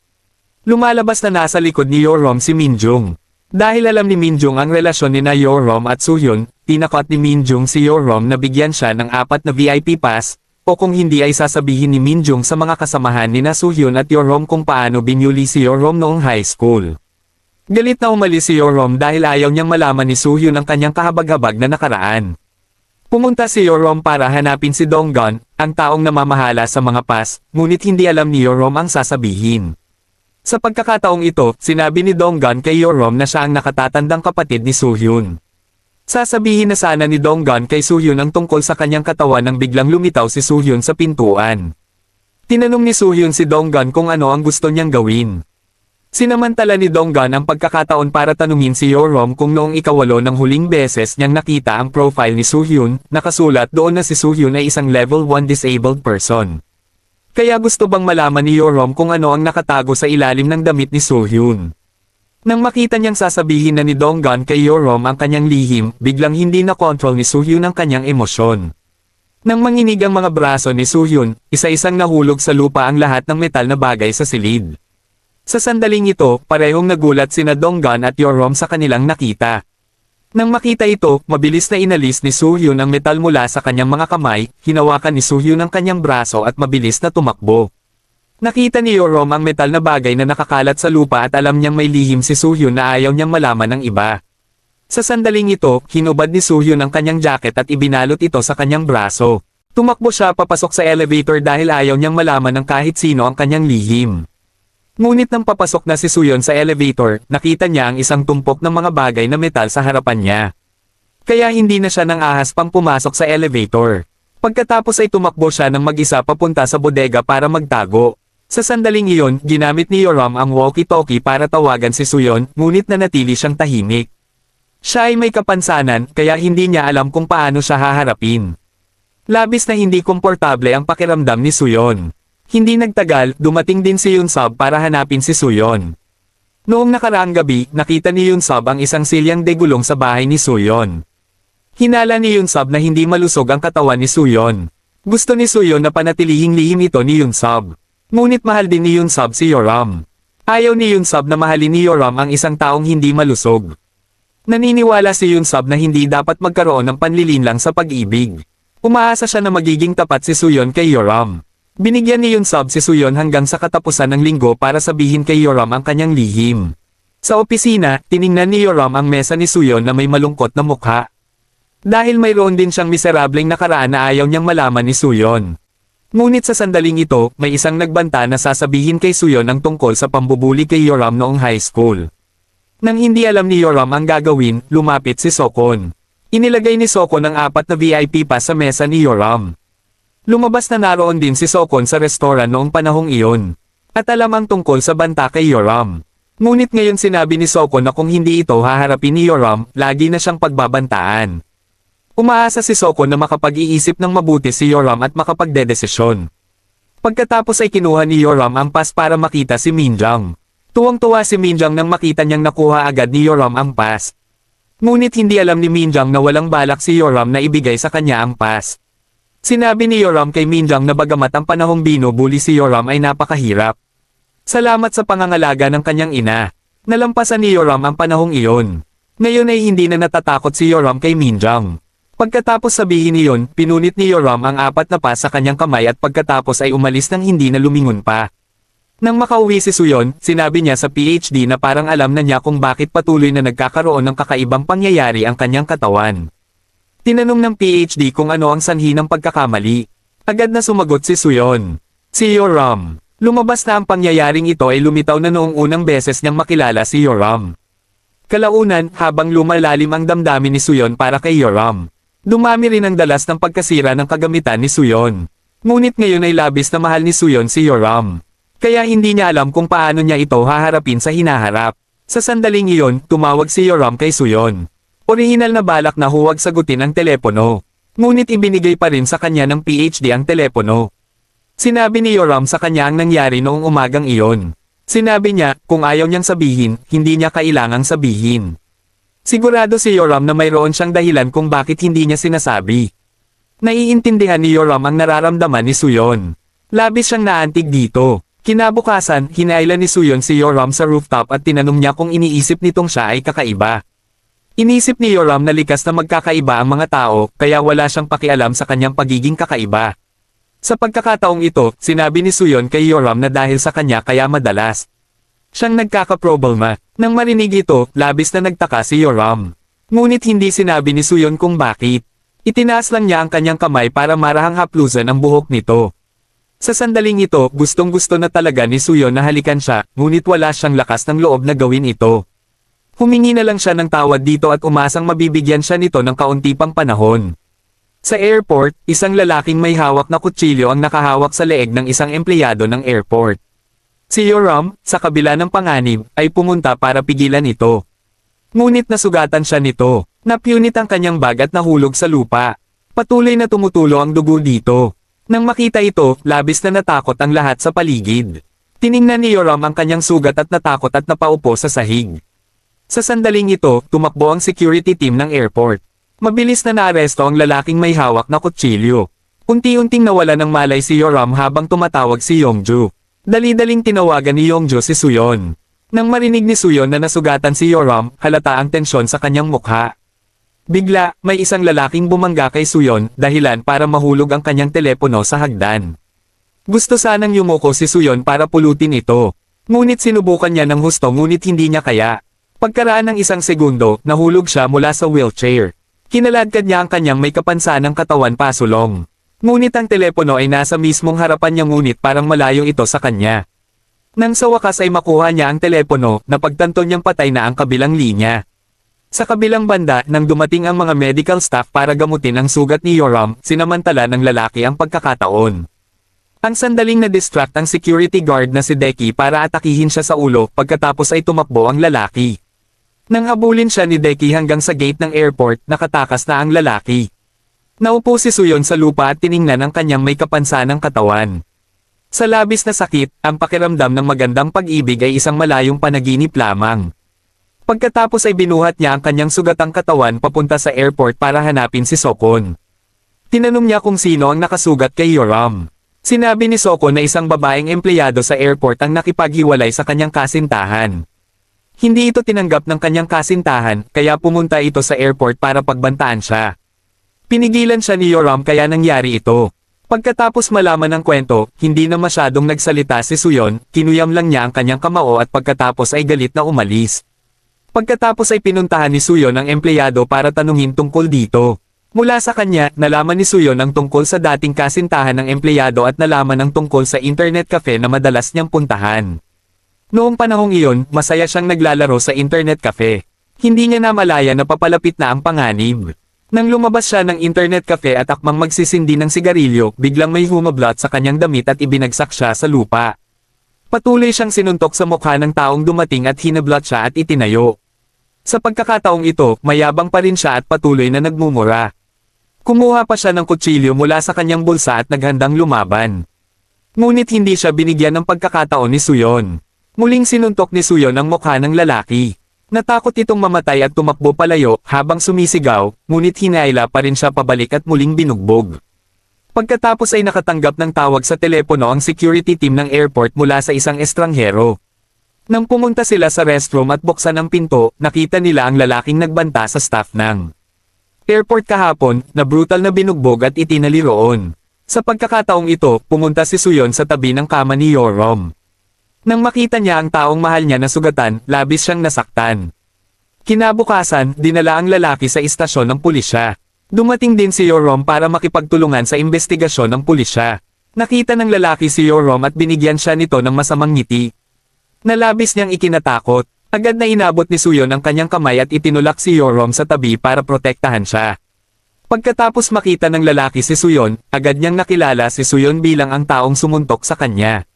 Lumalabas na nasa likod ni Yoram si Min-jung. Dahil alam ni Min-jung ang relasyon ni na Yoram at Soo-hyun, tinakot ni Min-jung si Yoram na bigyan siya ng 4 na VIP pass, o kung hindi ay sasabihin ni Min-jung sa mga kasamahan ni na Soo-hyun at Yoram kung paano binyuli si Yoram noong high school. Galit na umalis si Yoram dahil ayaw niyang malaman ni Soo-hyun ang kanyang kahabag-habag na nakaraan. Pumunta si Yoram para hanapin si Dong-gun, ang taong namamahala sa mga pass, ngunit hindi alam ni Yoram ang sasabihin. Sa pagkakataong ito, sinabi ni Dong-gun kay Yoram na siya ang nakatatandang kapatid ni Soo-hyun. Sasabihin na sana ni Dong-gun kay Soo-hyun ang tungkol sa kanyang katawan nang biglang lumitaw si Soo-hyun sa pintuan. Tinanong ni Soo-hyun si Dong-gun kung ano ang gusto niyang gawin. Sinamantala ni Dong-gun ang pagkakataon para tanungin si Yoram kung noong ikawalo ng huling beses niyang nakita ang profile ni Soo-hyun, nakasulat doon na si Soo-hyun ay isang level 1 disabled person. Kaya gusto bang malaman ni Yoram kung ano ang nakatago sa ilalim ng damit ni Soo-hyun. Nang makita niyang sasabihin na ni Dong-gun kay Yoram ang kanyang lihim, biglang hindi na-control ni Soo-hyun ang kanyang emosyon. Nang manginig ang mga braso ni Soo-hyun, isa-isang nahulog sa lupa ang lahat ng metal na bagay sa silid. Sa sandaling ito, parehong nagulat sina Dong-gun at Yoram sa kanilang nakita. Nang makita ito, mabilis na inalis ni Soo-hyun ang metal mula sa kanyang mga kamay, hinawakan ni Soo-hyun ang kanyang braso at mabilis na tumakbo. Nakita ni Yoram ang metal na bagay na nakakalat sa lupa at alam niyang may lihim si Soo-hyun na ayaw niyang malaman ng iba. Sa sandaling ito, hinubad ni Soo-hyun ang kanyang jacket at ibinalot ito sa kanyang braso. Tumakbo siya papasok sa elevator dahil ayaw niyang malaman ng kahit sino ang kanyang lihim. Ngunit nang papasok na si Soo-hyun sa elevator, nakita niya ang isang tumpok ng mga bagay na metal sa harapan niya. Kaya hindi na siya nang ahas pang pumasok sa elevator. Pagkatapos ay tumakbo siya ng mag-isa papunta sa bodega para magtago. Sa sandaling iyon, ginamit ni Yoram ang walkie-talkie para tawagan si Soo-hyun, ngunit nanatili siyang tahimik. Siya ay may kapansanan, kaya hindi niya alam kung paano siya haharapin. Labis na hindi komportable ang pakiramdam ni Soo-hyun. Hindi nagtagal, dumating din si Yoon-sub para hanapin si Soo-hyun. Noong nakaraang gabi, nakita ni Yoon-sub ang isang silyang degulong sa bahay ni Soo-hyun. Hinala ni Yoon-sub na hindi malusog ang katawan ni Soo-hyun. Gusto ni Soo-hyun na panatilihing lihim ito ni Yoon-sub. Ngunit mahal din ni Yoon-sub si Yoram. Ayaw ni Yoon-sub na mahalin ni Yoram ang isang taong hindi malusog. Naniniwala si Yoon-sub na hindi dapat magkaroon ng panlilinlang sa pag-ibig. Umaasa siya na magiging tapat si Soo-hyun kay Yoram. Binigyan ni Yoon-sub si Soo-hyun hanggang sa katapusan ng linggo para sabihin kay Yoram ang kanyang lihim. Sa opisina, tiningnan ni Yoram ang mesa ni Soo-hyun na may malungkot na mukha. Dahil mayroon din siyang miserableng nakaraan na ayaw niyang malaman ni Soo-hyun. Ngunit sa sandaling ito, may isang nagbanta na sasabihin kay Soo-hyun ang tungkol sa pambubuli kay Yoram noong high school. Nang hindi alam ni Yoram ang gagawin, lumapit si Sokon. Inilagay ni Sokon ang 4 na VIP pass sa mesa ni Yoram. Lumabas na naroon din si Sokon sa restoran noong panahong iyon. At alam ang tungkol sa banta kay Yoram. Ngunit ngayon sinabi ni Soko na kung hindi ito haharapin ni Yoram, lagi na siyang pagbabantaan. Umaasa si Soko na makapag-iisip ng mabuti si Yoram at makapagdedesisyon. Pagkatapos ay kinuha ni Yoram ang pass para makita si Minjang. Tuwang-tuwa si Minjang nang makita niyang nakuha agad ni Yoram ang pass. Ngunit hindi alam ni Minjang na walang balak si Yoram na ibigay sa kanya ang pass. Sinabi ni Yoram kay Minjang na bagamat ang panahong binubuli si Yoram ay napakahirap. Salamat sa pangangalaga ng kanyang ina. Nalampasan ni Yoram ang panahong iyon. Ngayon ay hindi na natatakot si Yoram kay Minjang. Pagkatapos sabihin niyon, pinunit ni Yoram ang 4 na pass sa kanyang kamay at pagkatapos ay umalis nang hindi na lumingon pa. Nang makauwi si Suyon, sinabi niya sa PhD na parang alam na niya kung bakit patuloy na nagkakaroon ng kakaibang pangyayari ang kanyang katawan. Tinanong ng PhD kung ano ang sanhi ng pagkakamali. Agad na sumagot si Suyon. Si Yoram. Lumabas na ang pangyayaring ito ay lumitaw na noong unang beses niyang makilala si Yoram. Kalaunan, habang lumalalim ang damdamin ni Suyon para kay Yoram, dumami rin ang dalas ng pagkasira ng kagamitan ni Suyon. Ngunit ngayon ay labis na mahal ni Suyon si Yoram. Kaya hindi niya alam kung paano niya ito haharapin sa hinaharap. Sa sandaling iyon, tumawag si Yoram kay Suyon. Orihinal na balak na huwag sagutin ang telepono. Ngunit ibinigay pa rin sa kanya ng PhD ang telepono. Sinabi ni Yoram sa kanya ang nangyari noong umagang iyon. Sinabi niya, kung ayaw niyang sabihin, hindi niya kailangang sabihin. Sigurado si Yoram na mayroon siyang dahilan kung bakit hindi niya sinasabi. Naiintindihan ni Yoram ang nararamdaman ni Suyon. Labis siyang naantig dito. Kinabukasan, hinailan ni Suyon si Yoram sa rooftop at tinanong niya kung iniisip nitong siya ay kakaiba. Inisip ni Yoram na likas na magkakaiba ang mga tao, kaya wala siyang pakialam sa kanyang pagiging kakaiba. Sa pagkakataong ito, sinabi ni Suyon kay Yoram na dahil sa kanya kaya madalas siyang nagkakaproblema. Nang marinig ito, labis na nagtaka si Yoram. Ngunit hindi sinabi ni Suyon kung bakit. Itinaas lang niya ang kanyang kamay para marahang haplusan ang buhok nito. Sa sandaling ito, gustong-gusto na talaga ni Suyon na halikan siya, ngunit wala siyang lakas ng loob na gawin ito. Humingi na lang siya ng tawad dito at umasang mabibigyan siya nito ng kaunti pang panahon. Sa airport, isang lalaking may hawak na kutsilyo ang nakahawak sa leeg ng isang empleyado ng airport. Si Yoram, sa kabila ng panganib, ay pumunta para pigilan ito. Ngunit nasugatan siya nito. Napunit ang kanyang bag at nahulog sa lupa. Patuloy na tumutulo ang dugo dito. Nang makita ito, labis na natakot ang lahat sa paligid. Tiningnan ni Yoram ang kanyang sugat at natakot at napaupo sa sahig. Sa sandaling ito, tumakbo ang security team ng airport. Mabilis na naaresto ang lalaking may hawak na kutsilyo. Unti-unting nawala ng malay si Yoram habang tumatawag si Yongju. Dali-daling tinawagan ni Yongju si Suyon. Nang marinig ni Suyon na nasugatan si Yoram, halata ang tensyon sa kanyang mukha. Bigla, may isang lalaking bumangga kay Suyon, dahilan para mahulog ang kanyang telepono sa hagdan. Gusto sanang yumuko si Suyon para pulutin ito. Ngunit sinubukan niya ng husto ngunit hindi niya kaya. Pagkaraan ng isang segundo, nahulog siya mula sa wheelchair. Kinaladkad niya ang kanyang may kapansanang katawan pasulong. Ngunit ang telepono ay nasa mismong harapan niya ngunit parang malayo ito sa kanya. Nang sa wakas ay makuha niya ang telepono, napagtanto niyang patay na ang kabilang linya. Sa kabilang banda, nang dumating ang mga medical staff para gamutin ang sugat ni Yoram, sinamantala ng lalaki ang pagkakataon. Ang sandaling na-distract ang security guard na si Deki para atakihin siya sa ulo, pagkatapos ay tumakbo ang lalaki. Nang habulin siya ni Deki hanggang sa gate ng airport, nakatakas na ang lalaki. Naupo si Suyon sa lupa at tiningnan ang kanyang may kapansanang katawan. Sa labis na sakit, ang pakiramdam ng magandang pag-ibig ay isang malayong panaginip lamang. Pagkatapos ay binuhat niya ang kanyang sugatang katawan papunta sa airport para hanapin si Sokon. Tinanong niya kung sino ang nakasugat kay Yoram. Sinabi ni Sokon na isang babaeng empleyado sa airport ang nakipaghiwalay sa kanyang kasintahan. Hindi ito tinanggap ng kanyang kasintahan, kaya pumunta ito sa airport para pagbantaan siya. Pinigilan siya ni Yoram kaya nangyari ito. Pagkatapos malaman ng kwento, hindi na masyadong nagsalita si Suyon, kinuyam lang niya ang kanyang kamao at pagkatapos ay galit na umalis. Pagkatapos ay pinuntahan ni Suyon ang empleyado para tanungin tungkol dito. Mula sa kanya, nalaman ni Suyon ang tungkol sa dating kasintahan ng empleyado at nalaman ang tungkol sa internet cafe na madalas niyang puntahan. Noong panahong iyon, masaya siyang naglalaro sa internet cafe. Hindi niya namalaya na papalapit na ang panganib. Nang lumabas siya ng internet cafe at akmang magsisindi ng sigarilyo, biglang may humablot sa kanyang damit at ibinagsak siya sa lupa. Patuloy siyang sinuntok sa mukha ng taong dumating at hinablot siya at itinayo. Sa pagkakataong ito, mayabang pa rin siya at patuloy na nagmumura. Kumuha pa siya ng kutsilyo mula sa kanyang bulsa at naghandang lumaban. Ngunit hindi siya binigyan ng pagkakataon ni Suyon. Muling sinuntok ni Suyon ang mukha ng lalaki. Natakot itong mamatay at tumakbo palayo habang sumisigaw, ngunit hinayla pa rin siya pabalik at muling binugbog. Pagkatapos ay nakatanggap ng tawag sa telepono ang security team ng airport mula sa isang estranghero. Nang pumunta sila sa restroom at buksan ang pinto, nakita nila ang lalaking nagbanta sa staff ng airport kahapon, na brutal na binugbog at itinali roon. Sa pagkakataong ito, pumunta si Suyon sa tabi ng kama ni Yorom. Nang makita niya ang taong mahal niya na sugatan, labis siyang nasaktan. Kinabukasan, dinala ang lalaki sa istasyon ng pulisya. Dumating din si Yorom para makipagtulungan sa investigasyon ng pulisya. Nakita ng lalaki si Yorom at binigyan siya nito ng masamang ngiti. Nalabis niyang ikinatakot. Agad na inabot ni Suyon ang kanyang kamay at itinulak si Yorom sa tabi para protektahan siya. Pagkatapos makita ng lalaki si Suyon, agad niyang nakilala si Suyon bilang ang taong sumuntok sa kanya.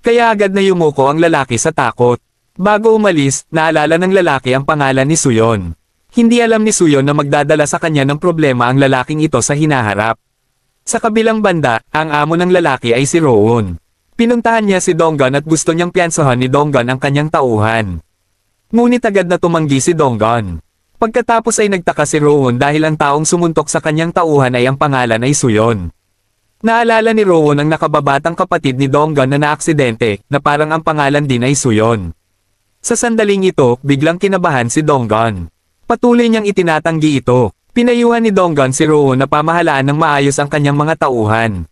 Kaya agad na yumuko ang lalaki sa takot. Bago umalis, naalala ng lalaki ang pangalan ni Suyon. Hindi alam ni Suyon na magdadala sa kanya ng problema ang lalaking ito sa hinaharap. Sa kabilang banda, ang amo ng lalaki ay si Roon. Pinuntahan niya si Donggon at gusto niyang piyansahan ni Donggon ang kanyang tauhan. Ngunit agad na tumanggi si Donggon. Pagkatapos ay nagtaka si Roon dahil ang taong sumuntok sa kanyang tauhan ay ang pangalan ay Suyon. Naalala ni Roon ang nakababatang kapatid ni Donggon na naaksidente, na parang ang pangalan din ay Suyon. Sa sandaling ito, biglang kinabahan si Donggon. Patuloy niyang itinatanggi ito. Pinayuhan ni Donggon si Roon na pamahalaan ng maayos ang kanyang mga tauhan.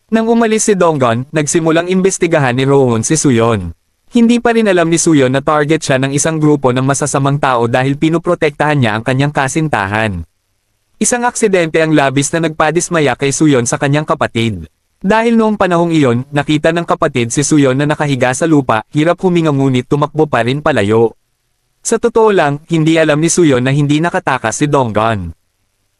Nang umalis si Donggon, nagsimulang imbestigahan ni Roon si Suyon. Hindi pa rin alam ni Suyon na target siya ng isang grupo ng masasamang tao dahil pinoprotektahan niya ang kanyang kasintahan. Isang aksidente ang labis na nagpadismaya kay Suyon sa kanyang kapatid. Dahil noong panahong iyon, nakita ng kapatid si Suyon na nakahiga sa lupa, hirap huminga ngunit tumakbo pa rin palayo. Sa totoo lang, hindi alam ni Suyon na hindi nakatakas si Donggon.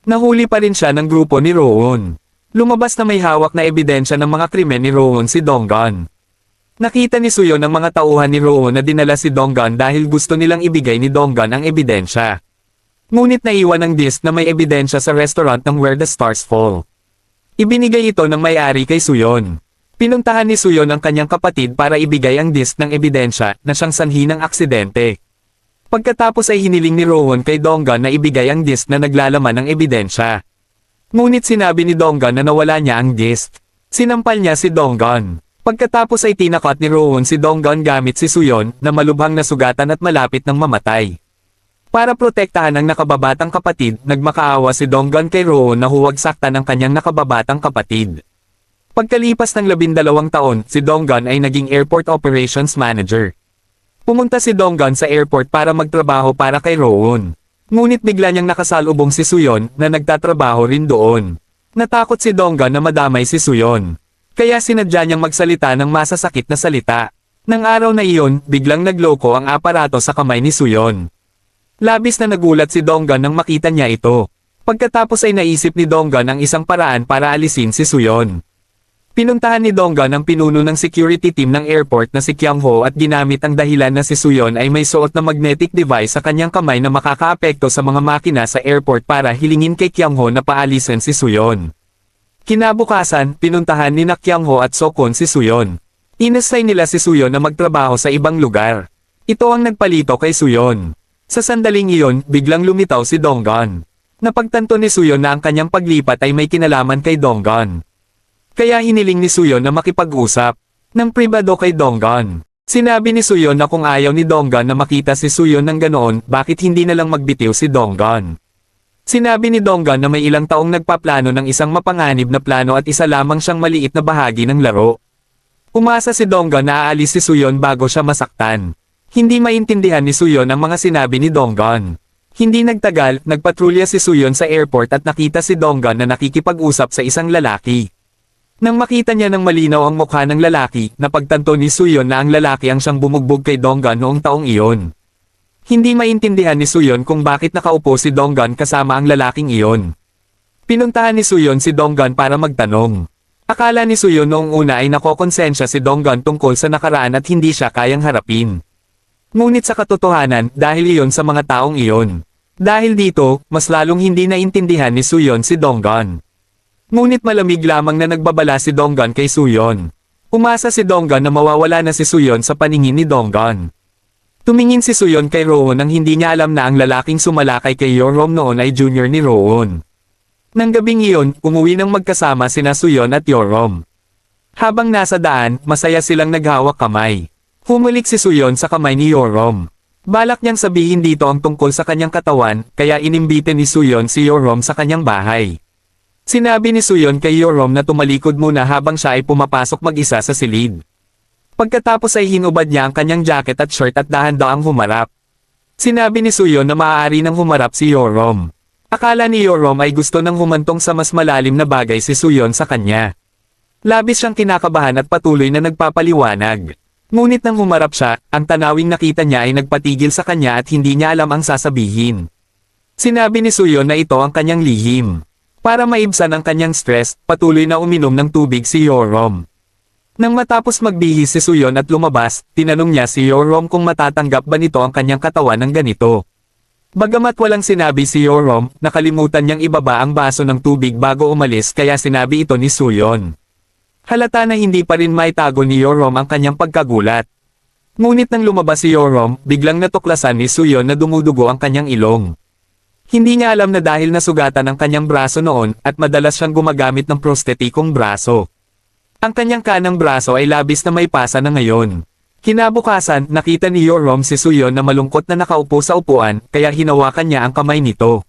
Nahuli pa rin siya ng grupo ni Roon. Lumabas na may hawak na ebidensya ng mga krimen ni Roon si Donggon. Nakita ni Suyon ang mga tauhan ni Roon na dinala si Donggon dahil gusto nilang ibigay ni Donggon ang ebidensya. Ngunit naiwan ang disk na may ebidensya sa restaurant ng Where the Stars Fall. Ibinigay ito ng may-ari kay Suyon. Pinuntahan ni Suyon ang kanyang kapatid para ibigay ang disk ng ebidensya na siyang sanhi ng aksidente. Pagkatapos ay hiniling ni Roon kay Donggon na ibigay ang disk na naglalaman ng ebidensya. Ngunit sinabi ni Donggon na nawala niya ang disk. Sinampal niya si Donggon. Pagkatapos ay tinakot ni Roon si Donggon gamit si Suyon na malubhang nasugatan at malapit ng mamatay. Para protektahan ang nakababatang kapatid, nagmakaawa si Donggon kay Roon na huwag saktan ang kanyang nakababatang kapatid. Pagkalipas ng 12 taon, si Donggon ay naging Airport Operations Manager. Pumunta si Donggon sa airport para magtrabaho para kay Roon. Ngunit bigla niyang nakasalubong si Suyon na nagtatrabaho rin doon. Natakot si Donggon na madamay si Suyon. Kaya sinadya niyang magsalita ng masasakit na salita. Nang araw na iyon, biglang nagloko ang aparato sa kamay ni Suyon. Labis na nagulat si Donggon nang makita niya ito. Pagkatapos ay naisip ni Donggon ang isang paraan para alisin si Suyon. Pinuntahan ni Donggon ang pinuno ng security team ng airport na si Kyung-ho at ginamit ang dahilan na si Suyon ay may suot na magnetic device sa kanyang kamay na makakaapekto sa mga makina sa airport para hilingin kay Kyung-ho na paalisin si Suyon. Kinabukasan, pinuntahan ni Kyung-ho at Sokon si Suyon. Inassign nila si Suyon na magtrabaho sa ibang lugar. Ito ang nagpalito kay Suyon. Sa sandaling iyon, biglang lumitaw si Donggon. Napagtanto ni Suyon na ang kanyang paglipat ay may kinalaman kay Donggon. Kaya hiniling ni Suyon na makipag-usap ng pribado kay Donggon. Sinabi ni Suyon na kung ayaw ni Donggon na makita si Suyon ng ganoon, bakit hindi na lang magbitiw si Donggon. Sinabi ni Donggon na may ilang taong nagpaplano ng isang mapanganib na plano at isa lamang siyang maliit na bahagi ng laro. Umasa si Donggon na aalis si Suyon bago siya masaktan. Hindi maintindihan ni Suyon ang mga sinabi ni Donggon. Hindi nagtagal, nagpatrolya si Suyon sa airport at nakita si Donggon na nakikipag-usap sa isang lalaki. Nang makita niya ng malinaw ang mukha ng lalaki, napagtanto ni Suyon na ang lalaki ang siyang bumugbog kay Donggon noong taong iyon. Hindi maintindihan ni Suyon kung bakit nakaupo si Donggon kasama ang lalaking iyon. Pinuntahan ni Suyon si Donggon para magtanong. Akala ni Suyon noong una ay nakokonsensya si Donggon tungkol sa nakaraan at hindi siya kayang harapin. Ngunit sa katotohanan, dahil iyon sa mga taong iyon. Dahil dito, mas lalong hindi naintindihan ni Suyon si Donggon. Ngunit malamig lamang na nagbabala si Donggon kay Suyon. Umasa si Donggon na mawawala na si Suyon sa paningin ni Donggon. Tumingin si Suyon kay Roon nang hindi niya alam na ang lalaking sumalakay kay Yorom noon ay junior ni Roon. Nang gabing iyon, umuwi ng magkasama sina Suyon at Yorom. Habang nasa daan, masaya silang naghawak kamay. Humulik si Suyon sa kamay ni Yorom. Balak niyang sabihin dito ang tungkol sa kanyang katawan, kaya inimbite ni Suyon si Yorom sa kanyang bahay. Sinabi ni Suyon kay Yorom na tumalikod muna habang siya ay pumapasok mag-isa sa silid. Pagkatapos ay hinubad niya ang kanyang jacket at shirt at dahan-daang humarap. Sinabi ni Suyon na maaari nang humarap si Yorom. Akala ni Yorom ay gusto nang humantong sa mas malalim na bagay si Suyon sa kanya. Labis siyang kinakabahan at patuloy na nagpapaliwanag. Ngunit nang humarap siya, ang tanawing nakita niya ay nagpatigil sa kanya at hindi niya alam ang sasabihin. Sinabi ni Suyon na ito ang kanyang lihim. Para maibsan ang kanyang stress, patuloy na uminom ng tubig si Yorom. Nang matapos magbihis si Suyon at lumabas, tinanong niya si Yorom kung matatanggap ba nito ang kanyang katawan ng ganito. Bagamat walang sinabi si Yorom, nakalimutan niyang ibaba ang baso ng tubig bago umalis kaya sinabi ito ni Suyon. Halata na hindi pa rin maitago ni Yorom ang kanyang pagkagulat. Ngunit nang lumabas si Yorom, biglang natuklasan ni Suyon na dumudugo ang kanyang ilong. Hindi niya alam na dahil nasugatan ang kanyang braso noon at madalas siyang gumagamit ng prostetikong braso. Ang kanyang kanang braso ay labis na may pasa na ngayon. Kinabukasan, nakita ni Yorom si Suyon na malungkot na nakaupo sa upuan, kaya hinawakan niya ang kamay nito.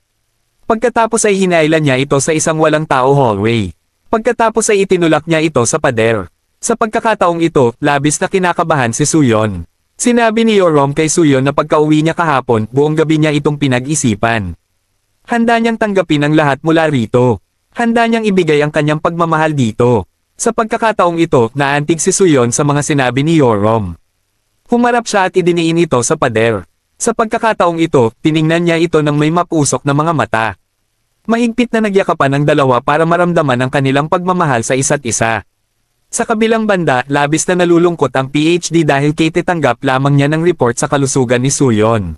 Pagkatapos ay hinailan niya ito sa isang walang tao hallway. Pagkatapos ay itinulak niya ito sa pader. Sa pagkakataong ito, labis na kinakabahan si Suyon. Sinabi ni Yorom kay Suyon na pagka-uwi niya kahapon, buong gabi niya itong pinag-isipan. Handa niyang tanggapin ang lahat mula rito. Handa niyang ibigay ang kanyang pagmamahal dito. Sa pagkakataong ito, naantig si Suyon sa mga sinabi ni Yorom. Humarap siya at idiniin ito sa pader. Sa pagkakataong ito, tiningnan niya ito ng may mapusok na mga mata. Mahigpit na nagyakapan ang dalawa para maramdaman ang kanilang pagmamahal sa isa't isa. Sa kabilang banda, labis na nalulungkot ang PhD dahil katitanggap lamang niya ng report sa kalusugan ni Suyon.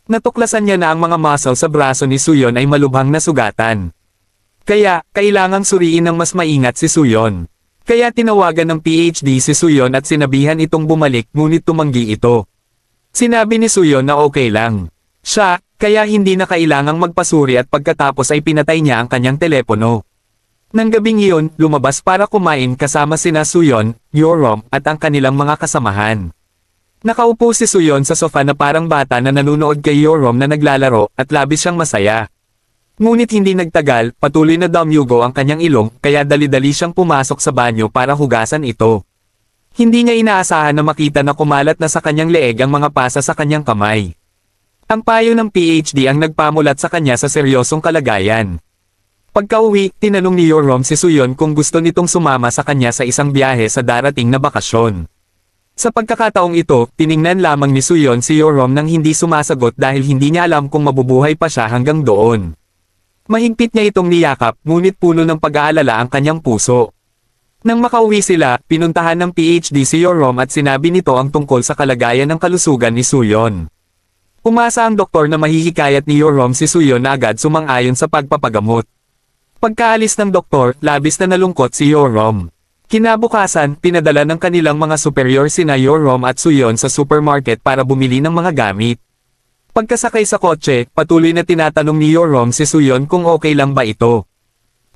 Natuklasan niya na ang mga muscle sa braso ni Suyon ay malubhang nasugatan. Kaya, kailangang suriin ng mas maingat si Suyon. Kaya tinawagan ng PhD si Suyon at sinabihan itong bumalik ngunit tumanggi ito. Sinabi ni Suyon na okay lang. Siya, kaya hindi na kailangang magpasuri at pagkatapos ay pinatay niya ang kanyang telepono. Nang gabing iyon, lumabas para kumain kasama sina Suyon, Yorom, at ang kanilang mga kasamahan. Nakaupo si Suyon sa sofa na parang bata na nanunood kay Yorom na naglalaro at labis siyang masaya. Ngunit hindi nagtagal, patuloy na damyugo ang kanyang ilong, kaya dali-dali siyang pumasok sa banyo para hugasan ito. Hindi niya inaasahan na makita na kumalat na sa kanyang leeg ang mga pasa sa kanyang kamay. Ang payo ng PhD ang nagpamulat sa kanya sa seryosong kalagayan. Pagka-uwi, tinanong ni Yorom si Suyon kung gusto nitong sumama sa kanya sa isang biyahe sa darating na bakasyon. Sa pagkakataong ito, tiningnan lamang ni Suyon si Yorom nang hindi sumasagot dahil hindi niya alam kung mabubuhay pa siya hanggang doon. Mahigpit niya itong niyakap, ngunit puno ng pag-aalala ang kanyang puso. Nang makauwi sila, pinuntahan ng PhD si Yorom at sinabi nito ang tungkol sa kalagayan ng kalusugan ni Suyon. Umasa ang doktor na mahihikayat ni Yorom si Suyon na agad sumang-ayon sa pagpapagamot. Pagkaalis ng doktor, labis na nalungkot si Yorom. Kinabukasan, pinadala ng kanilang mga superior sina Yorom at Suyon sa supermarket para bumili ng mga gamit. Pagkasakay sa kotse, patuloy na tinatanong ni Yorom si Suyon kung okay lang ba ito.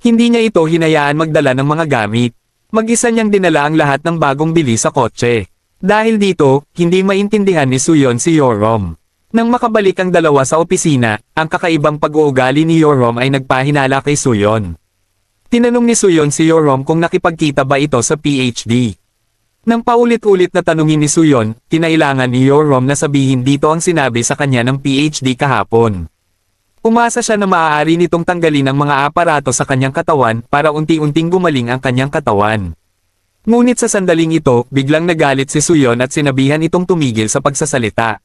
Hindi niya ito hinayaan magdala ng mga gamit. Mag-isa niyang dinala ang lahat ng bagong bili sa kotse. Dahil dito, hindi maintindihan ni Suyon si Yorom. Nang makabalik ang dalawa sa opisina, ang kakaibang pag-uugali ni Yorom ay nagpahinala kay Suyon. Tinanong ni Suyon si Yorom kung nakipagkita ba ito sa PhD. Nang paulit-ulit na tanungin ni Suyon, kinailangan ni Yorom na sabihin dito ang sinabi sa kanya ng PhD kahapon. Umasa siya na maaari nitong tanggalin ang mga aparato sa kanyang katawan para unti-unting gumaling ang kanyang katawan. Ngunit sa sandaling ito, biglang nagalit si Suyon at sinabihan itong tumigil sa pagsasalita.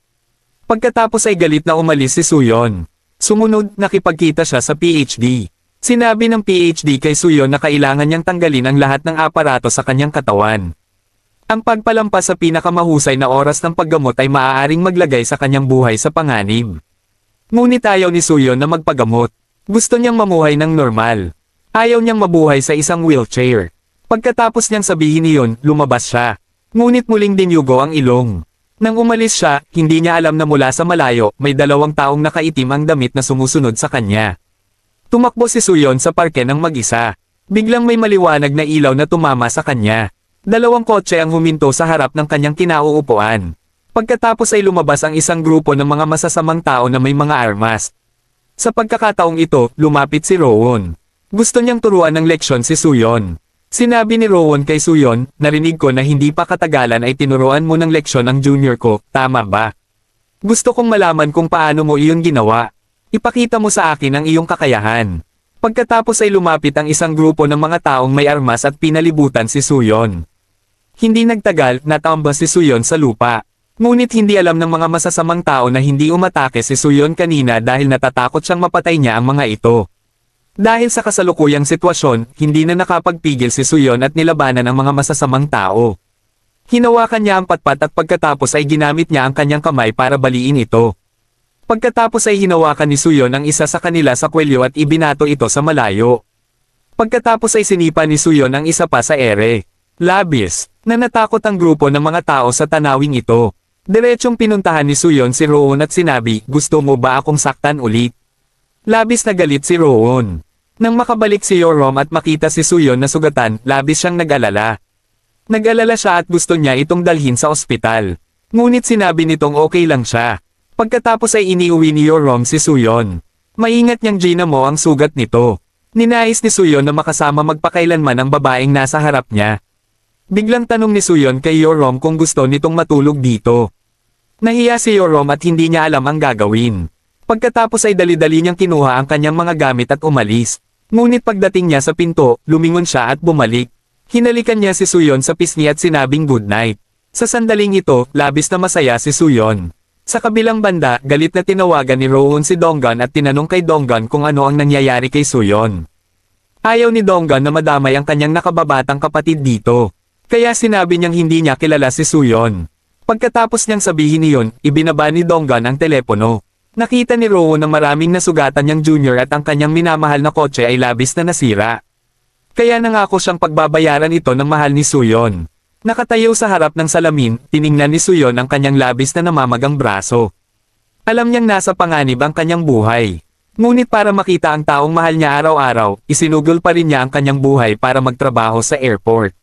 Pagkatapos ay galit na umalis si Suyon. Sumunod, nakipagkita siya sa PhD. Sinabi ng PhD kay Suyon na kailangan niyang tanggalin ang lahat ng aparato sa kanyang katawan. Ang pagpalampas sa pinakamahusay na oras ng paggamot ay maaaring maglagay sa kanyang buhay sa panganib. Ngunit ayaw ni Suyon na magpagamot. Gusto niyang mamuhay ng normal. Ayaw niyang mabuhay sa isang wheelchair. Pagkatapos niyang sabihin iyon, lumabas siya. Ngunit muling dinyugo ang ilong. Nang umalis siya, hindi niya alam na mula sa malayo, may 2 taong nakaitim ang damit na sumusunod sa kanya. Tumakbo si Suyon sa parke ng mag-isa. Biglang may maliwanag na ilaw na tumama sa kanya. 2 kotse ang huminto sa harap ng kanyang kinauupuan. Pagkatapos ay lumabas ang isang grupo ng mga masasamang tao na may mga armas. Sa pagkakataong ito, lumapit si Rowan. Gusto niyang turuan ng leksyon si Suyon. Sinabi ni Rowan kay Suyon, narinig ko na hindi pa katagalan ay tinuruan mo ng leksyon ang junior ko, tama ba? Gusto kong malaman kung paano mo iyon ginawa. Ipakita mo sa akin ang iyong kakayahan. Pagkatapos ay lumapit ang isang grupo ng mga taong may armas at pinalibutan si Suyon. Hindi nagtagal, natambas si Suyon sa lupa. Ngunit hindi alam ng mga masasamang tao na hindi umatake si Suyon kanina dahil natatakot siyang mapatay niya ang mga ito. Dahil sa kasalukuyang sitwasyon, hindi na nakapagpigil si Suyon at nilabanan ang mga masasamang tao. Hinawakan niya ang patpat at pagkatapos ay ginamit niya ang kanyang kamay para baliin ito. Pagkatapos ay hinawakan ni Suyon ang isa sa kanila sa kwelyo at ibinato ito sa malayo. Pagkatapos ay sinipa ni Suyon ang isa pa sa ere. Labis, na natakot ang grupo ng mga tao sa tanawing ito. Diretsong pinuntahan ni Suyon si Rowan at sinabi, gusto mo ba akong saktan ulit? Labis na galit si Rowan. Nang makabalik si Yorom at makita si Suyon na sugatan, labis siyang nag-alala. Nag-alala siya at gusto niya itong dalhin sa ospital. Ngunit sinabi nitong okay lang siya. Pagkatapos ay iniuwi ni Yorom si Suyon. Maingat niyang ginamo ang sugat nito. Ninais ni Suyon na makasama magpakailanman ang babaeng nasa harap niya. Biglang tanong ni Suyon kay Yorom kung gusto nitong matulog dito. Nahiya si Yorom at hindi niya alam ang gagawin. Pagkatapos ay dali-dali niyang kinuha ang kanyang mga gamit at umalis. Ngunit pagdating niya sa pinto, lumingon siya at bumalik. Hinalikan niya si Suyon sa pisngi at sinabing good night. Sa sandaling ito, labis na masaya si Suyon. Sa kabilang banda, galit na tinawagan ni Rowan si Donggan at tinanong kay Donggan kung ano ang nangyayari kay Suyon. Ayaw ni Donggan na madamay ang kanyang nakababatang kapatid dito. Kaya sinabi niyang hindi niya kilala si Suyon. Pagkatapos niyang sabihin iyon, ibinaba ni Donggan ang telepono. Nakita ni Rowan na maraming nasugatan niyang junior at ang kanyang minamahal na kotse ay labis na nasira. Kaya nangako siyang pagbabayaran ito ng mahal ni Suyon. Nakatayo sa harap ng salamin, tiningnan ni Suyon ang kanyang labis na namamagang braso. Alam niyang nasa panganib ang kanyang buhay. Ngunit para makita ang taong mahal niya araw-araw, isinugol pa rin niya ang kanyang buhay para magtrabaho sa airport.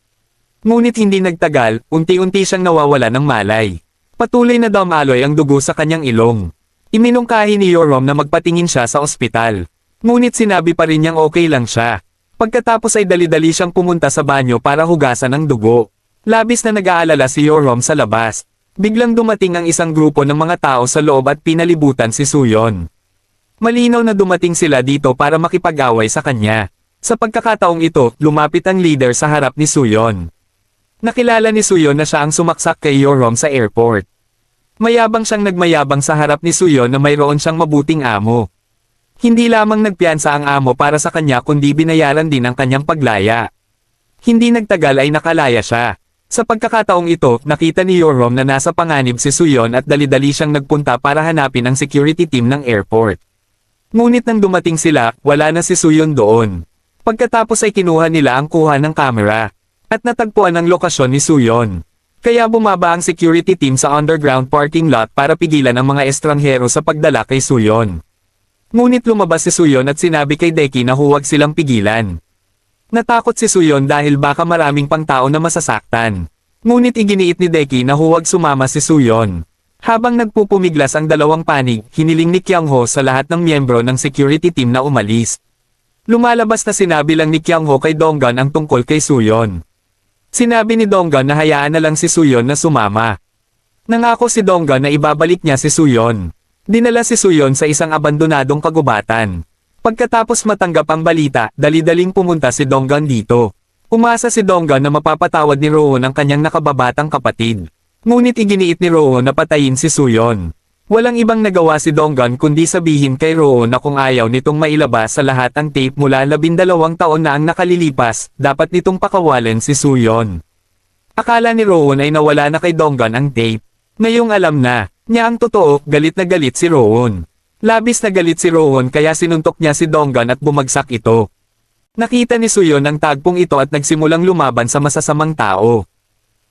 Ngunit hindi nagtagal, unti-unti siyang nawawala ng malay. Patuloy na dumaloy ang dugo sa kanyang ilong. Iminungkahi ni Yorom na magpatingin siya sa ospital. Ngunit sinabi pa rin niyang okay lang siya. Pagkatapos ay dali-dali siyang pumunta sa banyo para hugasan ang dugo. Labis na nag-aalala si Yorom sa labas. Biglang dumating ang isang grupo ng mga tao sa loob at pinalibutan si Suyon. Malinaw na dumating sila dito para makipag-away sa kanya. Sa pagkakataong ito, lumapit ang leader sa harap ni Suyon. Nakilala ni Suyon na siya ang sumaksak kay Yorom sa airport. Mayabang siyang nagmayabang sa harap ni Suyon na mayroon siyang mabuting amo. Hindi lamang nagpiyansa ang amo para sa kanya kundi binayaran din ang kanyang paglaya. Hindi nagtagal ay nakalaya siya. Sa pagkakataong ito, nakita ni Yorom na nasa panganib si Suyon at dali-dali siyang nagpunta para hanapin ang security team ng airport. Ngunit nang dumating sila, wala na si Suyon doon. Pagkatapos ay kinuha nila ang kuha ng kamera. At natagpuan ang lokasyon ni Suyon. Kaya bumaba ang security team sa underground parking lot para pigilan ang mga estranghero sa pagdala kay Suyon. Ngunit lumabas si Suyon at sinabi kay Deki na huwag silang pigilan. Natakot si Suyon dahil baka maraming pang tao na masasaktan. Ngunit iginiit ni Deki na huwag sumama si Suyon. Habang nagpupumiglas ang dalawang panig, hiniling ni Kyung-ho sa lahat ng miyembro ng security team na umalis. Lumalabas na sinabi lang ni Kyung-ho kay Donggan ang tungkol kay Suyon. Sinabi ni Donggan na hayaan na lang si Suyon na sumama. Nangako si Donggan na ibabalik niya si Suyon. Dinala si Suyon sa isang abandonadong kagubatan. Pagkatapos matanggap ang balita, dali-daling pumunta si Donggan dito. Umasa si Donggan na mapapatawad ni Rowan ang kanyang nakababatang kapatid. Ngunit iginiit ni Rowan na patayin si Suyon. Walang ibang nagawa si Donggan kundi sabihin kay Roon na kung ayaw nitong mailabas sa lahat ang tape mula 12 taon na ang nakalilipas, dapat nitong pakawalan si Suyon. Akala ni Roon ay nawala na kay Donggan ang tape. Ngayong alam na niya ang totoo, galit na galit si Roon. Labis na galit si Roon kaya sinuntok niya si Donggan at bumagsak ito. Nakita ni Suyon ang tagpong ito at nagsimulang lumaban sa masasamang tao.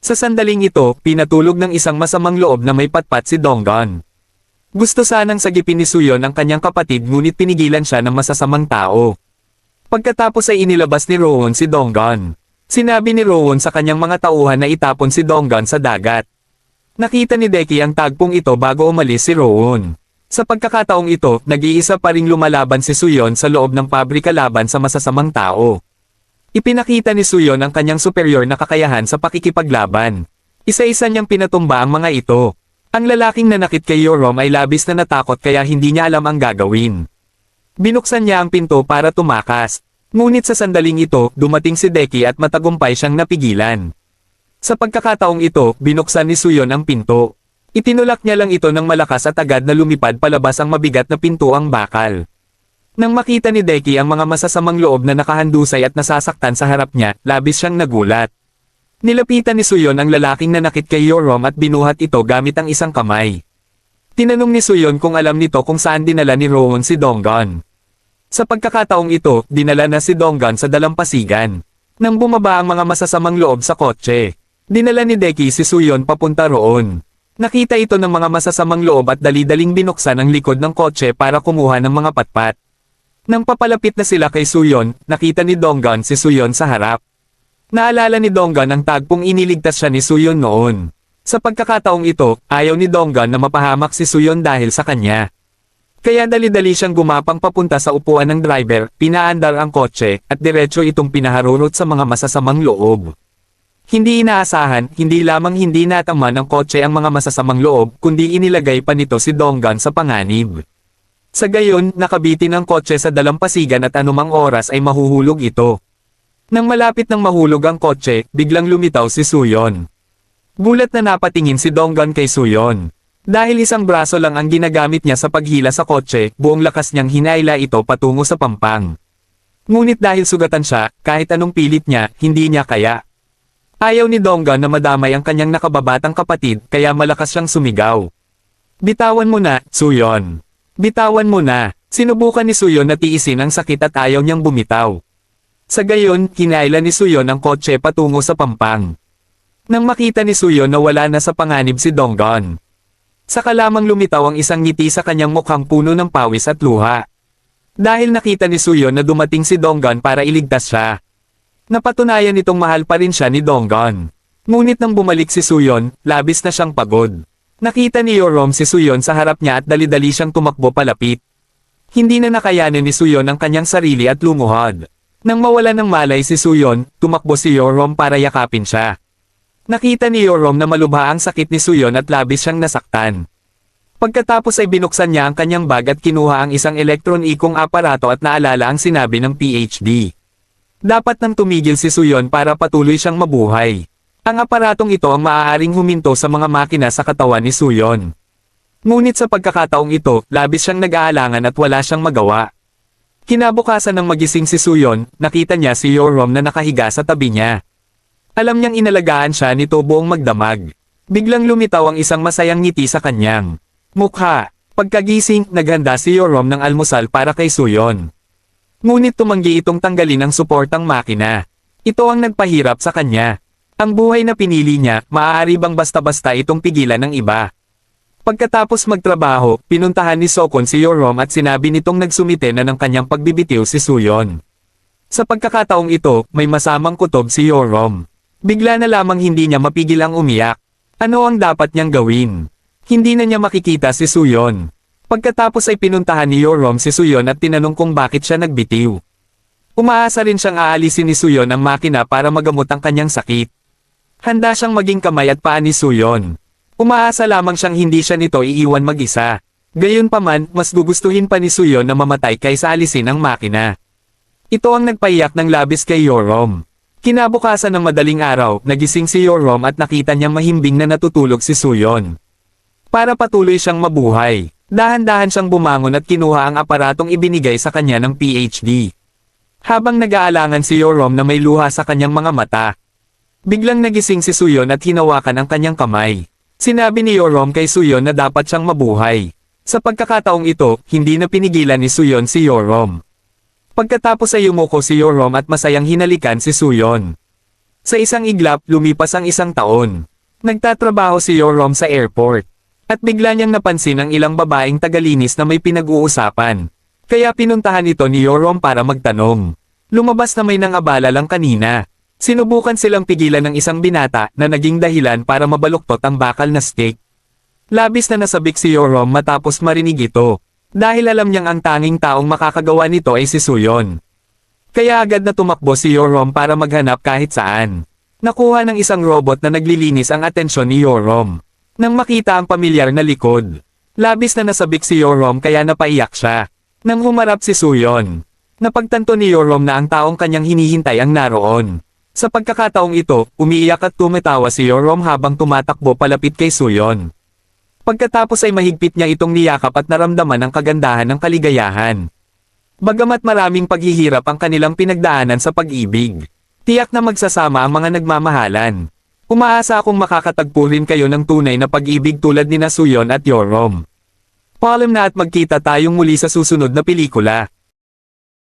Sa sandaling ito, pinatulog ng isang masamang loob na may patpat si Donggan. Gusto sanang sagipin ni Suyon ang kanyang kapatid ngunit pinigilan siya ng masasamang tao. Pagkatapos ay inilabas ni Roon si Donggan. Sinabi ni Roon sa kanyang mga tauhan na itapon si Donggan sa dagat. Nakita ni Deki ang tagpong ito bago umalis si Roon. Sa pagkakataong ito, nag-iisa pa ring lumalaban si Suyon sa loob ng pabrika laban sa masasamang tao. Ipinakita ni Suyon ang kanyang superior na kakayahan sa pakikipaglaban. Isa-isa niyang pinatumba ang mga ito. Ang lalaking nanakit kay Yorom ay labis na natakot kaya hindi niya alam ang gagawin. Binuksan niya ang pinto para tumakas. Ngunit sa sandaling ito, dumating si Deki at matagumpay siyang napigilan. Sa pagkakataong ito, binuksan ni Suyon ang pinto. Itinulak niya lang ito ng malakas at agad na lumipad palabas ang mabigat na pintuang bakal. Nang makita ni Deki ang mga masasamang loob na nakahandusay at nasasaktan sa harap niya, labis siyang nagulat. Nilapitan ni Suyon ang lalaking nanakit kay Yorom at binuhat ito gamit ang isang kamay. Tinanong ni Suyon kung alam nito kung saan dinala ni Roon si Donggan. Sa pagkakataong ito, dinala na si Donggan sa dalampasigan. Nang bumaba ang mga masasamang loob sa kotse, dinala ni Deki si Suyon papunta roon. Nakita ito ng mga masasamang loob at dali-daling binuksan ang likod ng kotse para kumuha ng mga patpat. Nang papalapit na sila kay Suyon, nakita ni Donggan si Suyon sa harap. Naalala ni Donggan ang tagpong iniligtas siya ni Suyon noon. Sa pagkakataong ito, ayaw ni Donggan na mapahamak si Suyon dahil sa kanya. Kaya dali-dali siyang gumapang papunta sa upuan ng driver, pinaandar ang kotse, at diretso itong pinaharurot sa mga masasamang loob. Hindi inaasahan, hindi lamang hindi natama ng kotse ang mga masasamang loob, kundi inilagay pa nito si Donggan sa panganib. Sa gayon, nakabitin ang kotse sa dalampasigan at anumang oras ay mahuhulog ito. Nang malapit nang mahulog ang kotse, biglang lumitaw si Suyon. Gulat na napatingin si Donggan kay Suyon. Dahil isang braso lang ang ginagamit niya sa paghila sa kotse, buong lakas niyang hinayla ito patungo sa pampang. Ngunit dahil sugatan siya, kahit anong pilit niya, hindi niya kaya. Ayaw ni Donggan na madamay ang kanyang nakababatang kapatid, kaya malakas siyang sumigaw. Bitawan mo na, Suyon. Bitawan mo na. Sinubukan ni Suyon na tiisin ang sakit at ayaw niyang bumitaw. Sa gayon, hinayla ni Suyon ang kotse patungo sa pampang. Nang makita ni Suyon na wala na sa panganib si Donggan, saka lamang lumitaw ang isang ngiti sa kanyang mukhang puno ng pawis at luha. Dahil nakita ni Suyon na dumating si Donggan para iligtas siya. Napatunayan nitong mahal pa rin siya ni Donggan. Ngunit nang bumalik si Suyon, labis na siyang pagod. Nakita ni Yorom si Suyon sa harap niya at dali-dali siyang tumakbo palapit. Hindi na nakayanan ni Suyon ang kanyang sarili at lumuhod. Nang mawala ng malay si Suyon, tumakbo si Yorom para yakapin siya. Nakita ni Yorom na malubha ang sakit ni Suyon at labis siyang nasaktan. Pagkatapos ay binuksan niya ang kanyang bag at kinuha ang isang elektron-ikong aparato at naalala ang sinabi ng PhD. Dapat nang tumigil si Suyon para patuloy siyang mabuhay. Ang aparatong ito ang maaaring huminto sa mga makina sa katawan ni Suyon. Ngunit sa pagkakataong ito, labis siyang nag-aalangan at wala siyang magawa. Kinabukasan ng magising si Suyon, nakita niya si Yorom na nakahiga sa tabi niya. Alam niyang inalagaan siya nito buong magdamag. Biglang lumitaw ang isang masayang ngiti sa kanyang mukha. Pagkagising, naghanda si Yorom ng almusal para kay Suyon. Ngunit tumanggi itong tanggalin ang suportang makina. Ito ang nagpahirap sa kanya. Ang buhay na pinili niya, maaari bang basta-basta itong pigilan ng iba? Pagkatapos magtrabaho, pinuntahan ni Sokon si Yorom at sinabi nitong nagsumite na ng kanyang pagbibitiw si Suyon. Sa pagkakataong ito, may masamang kutob si Yorom. Bigla na lamang hindi niya mapigil ang umiyak. Ano ang dapat niyang gawin? Hindi na niya makikita si Suyon. Pagkatapos ay pinuntahan ni Yorom si Suyon at tinanong kung bakit siya nagbitiw. Umaasa rin siyang aalisin ni Suyon ang makina para magamot ang kanyang sakit. Handa siyang maging kamay at paa ni Suyon. Umaasa lamang siyang hindi siya nito iiwan mag-isa. Gayunpaman, mas gugustuhin pa ni Suyon na mamatay kaysa alisin ang makina. Ito ang nagpaiyak ng labis kay Yorom. Kinabukasan ng madaling araw, nagising si Yorom at nakita niyang mahimbing na natutulog si Suyon. para patuloy siyang mabuhay. Dahan-dahan siyang bumangon at kinuha ang aparatong ibinigay sa kanya ng PhD. Habang nag-aalangan si Yorom na may luha sa kanyang mga mata, biglang nagising si Suyon at hinawakan ang kanyang kamay. Sinabi ni Yorom kay Suyon na dapat siyang mabuhay. Sa pagkakataong ito, hindi na pinigilan ni Suyon si Yorom. Pagkatapos ay yumuko si Yorom at masayang hinalikan si Suyon. Sa isang iglap, lumipas ang 1 taon. Nagtatrabaho si Yorom sa airport. At bigla niyang napansin ang ilang babaeng tagalinis na may pinag-uusapan. Kaya pinuntahan ito ni Yorom para magtanong. Lumabas na may nangabala lang kanina. Sinubukan silang pigilan ng isang binata na naging dahilan para mabaluktot ang bakal na steak. Labis na nasabik si Yorom matapos marinig ito. Dahil alam niyang ang tanging taong makakagawa nito ay si Suyon. Kaya agad na tumakbo si Yorom para maghanap kahit saan. Nakuha ng isang robot na naglilinis ang atensyon ni Yorom. Nang makita ang pamilyar na likod, labis na nasabik si Yorom kaya napaiyak siya. Nang humarap si Suyon, napagtanto ni Yorom na ang taong kanyang hinihintay ang naroon. Sa pagkakataong ito, umiiyak at tumatawa si Yorom habang tumatakbo palapit kay Suyon. Pagkatapos ay mahigpit niya itong niyakap at naramdaman ang kagandahan ng kaligayahan. Bagamat maraming paghihirap ang kanilang pinagdaanan sa pag-ibig, tiyak na magsasama ang mga nagmamahalan. Umaasa akong makakatagpo rin kayo ng tunay na pag-ibig tulad ni Suyon at Yorom. Paalam na at magkita tayong muli sa susunod na pelikula.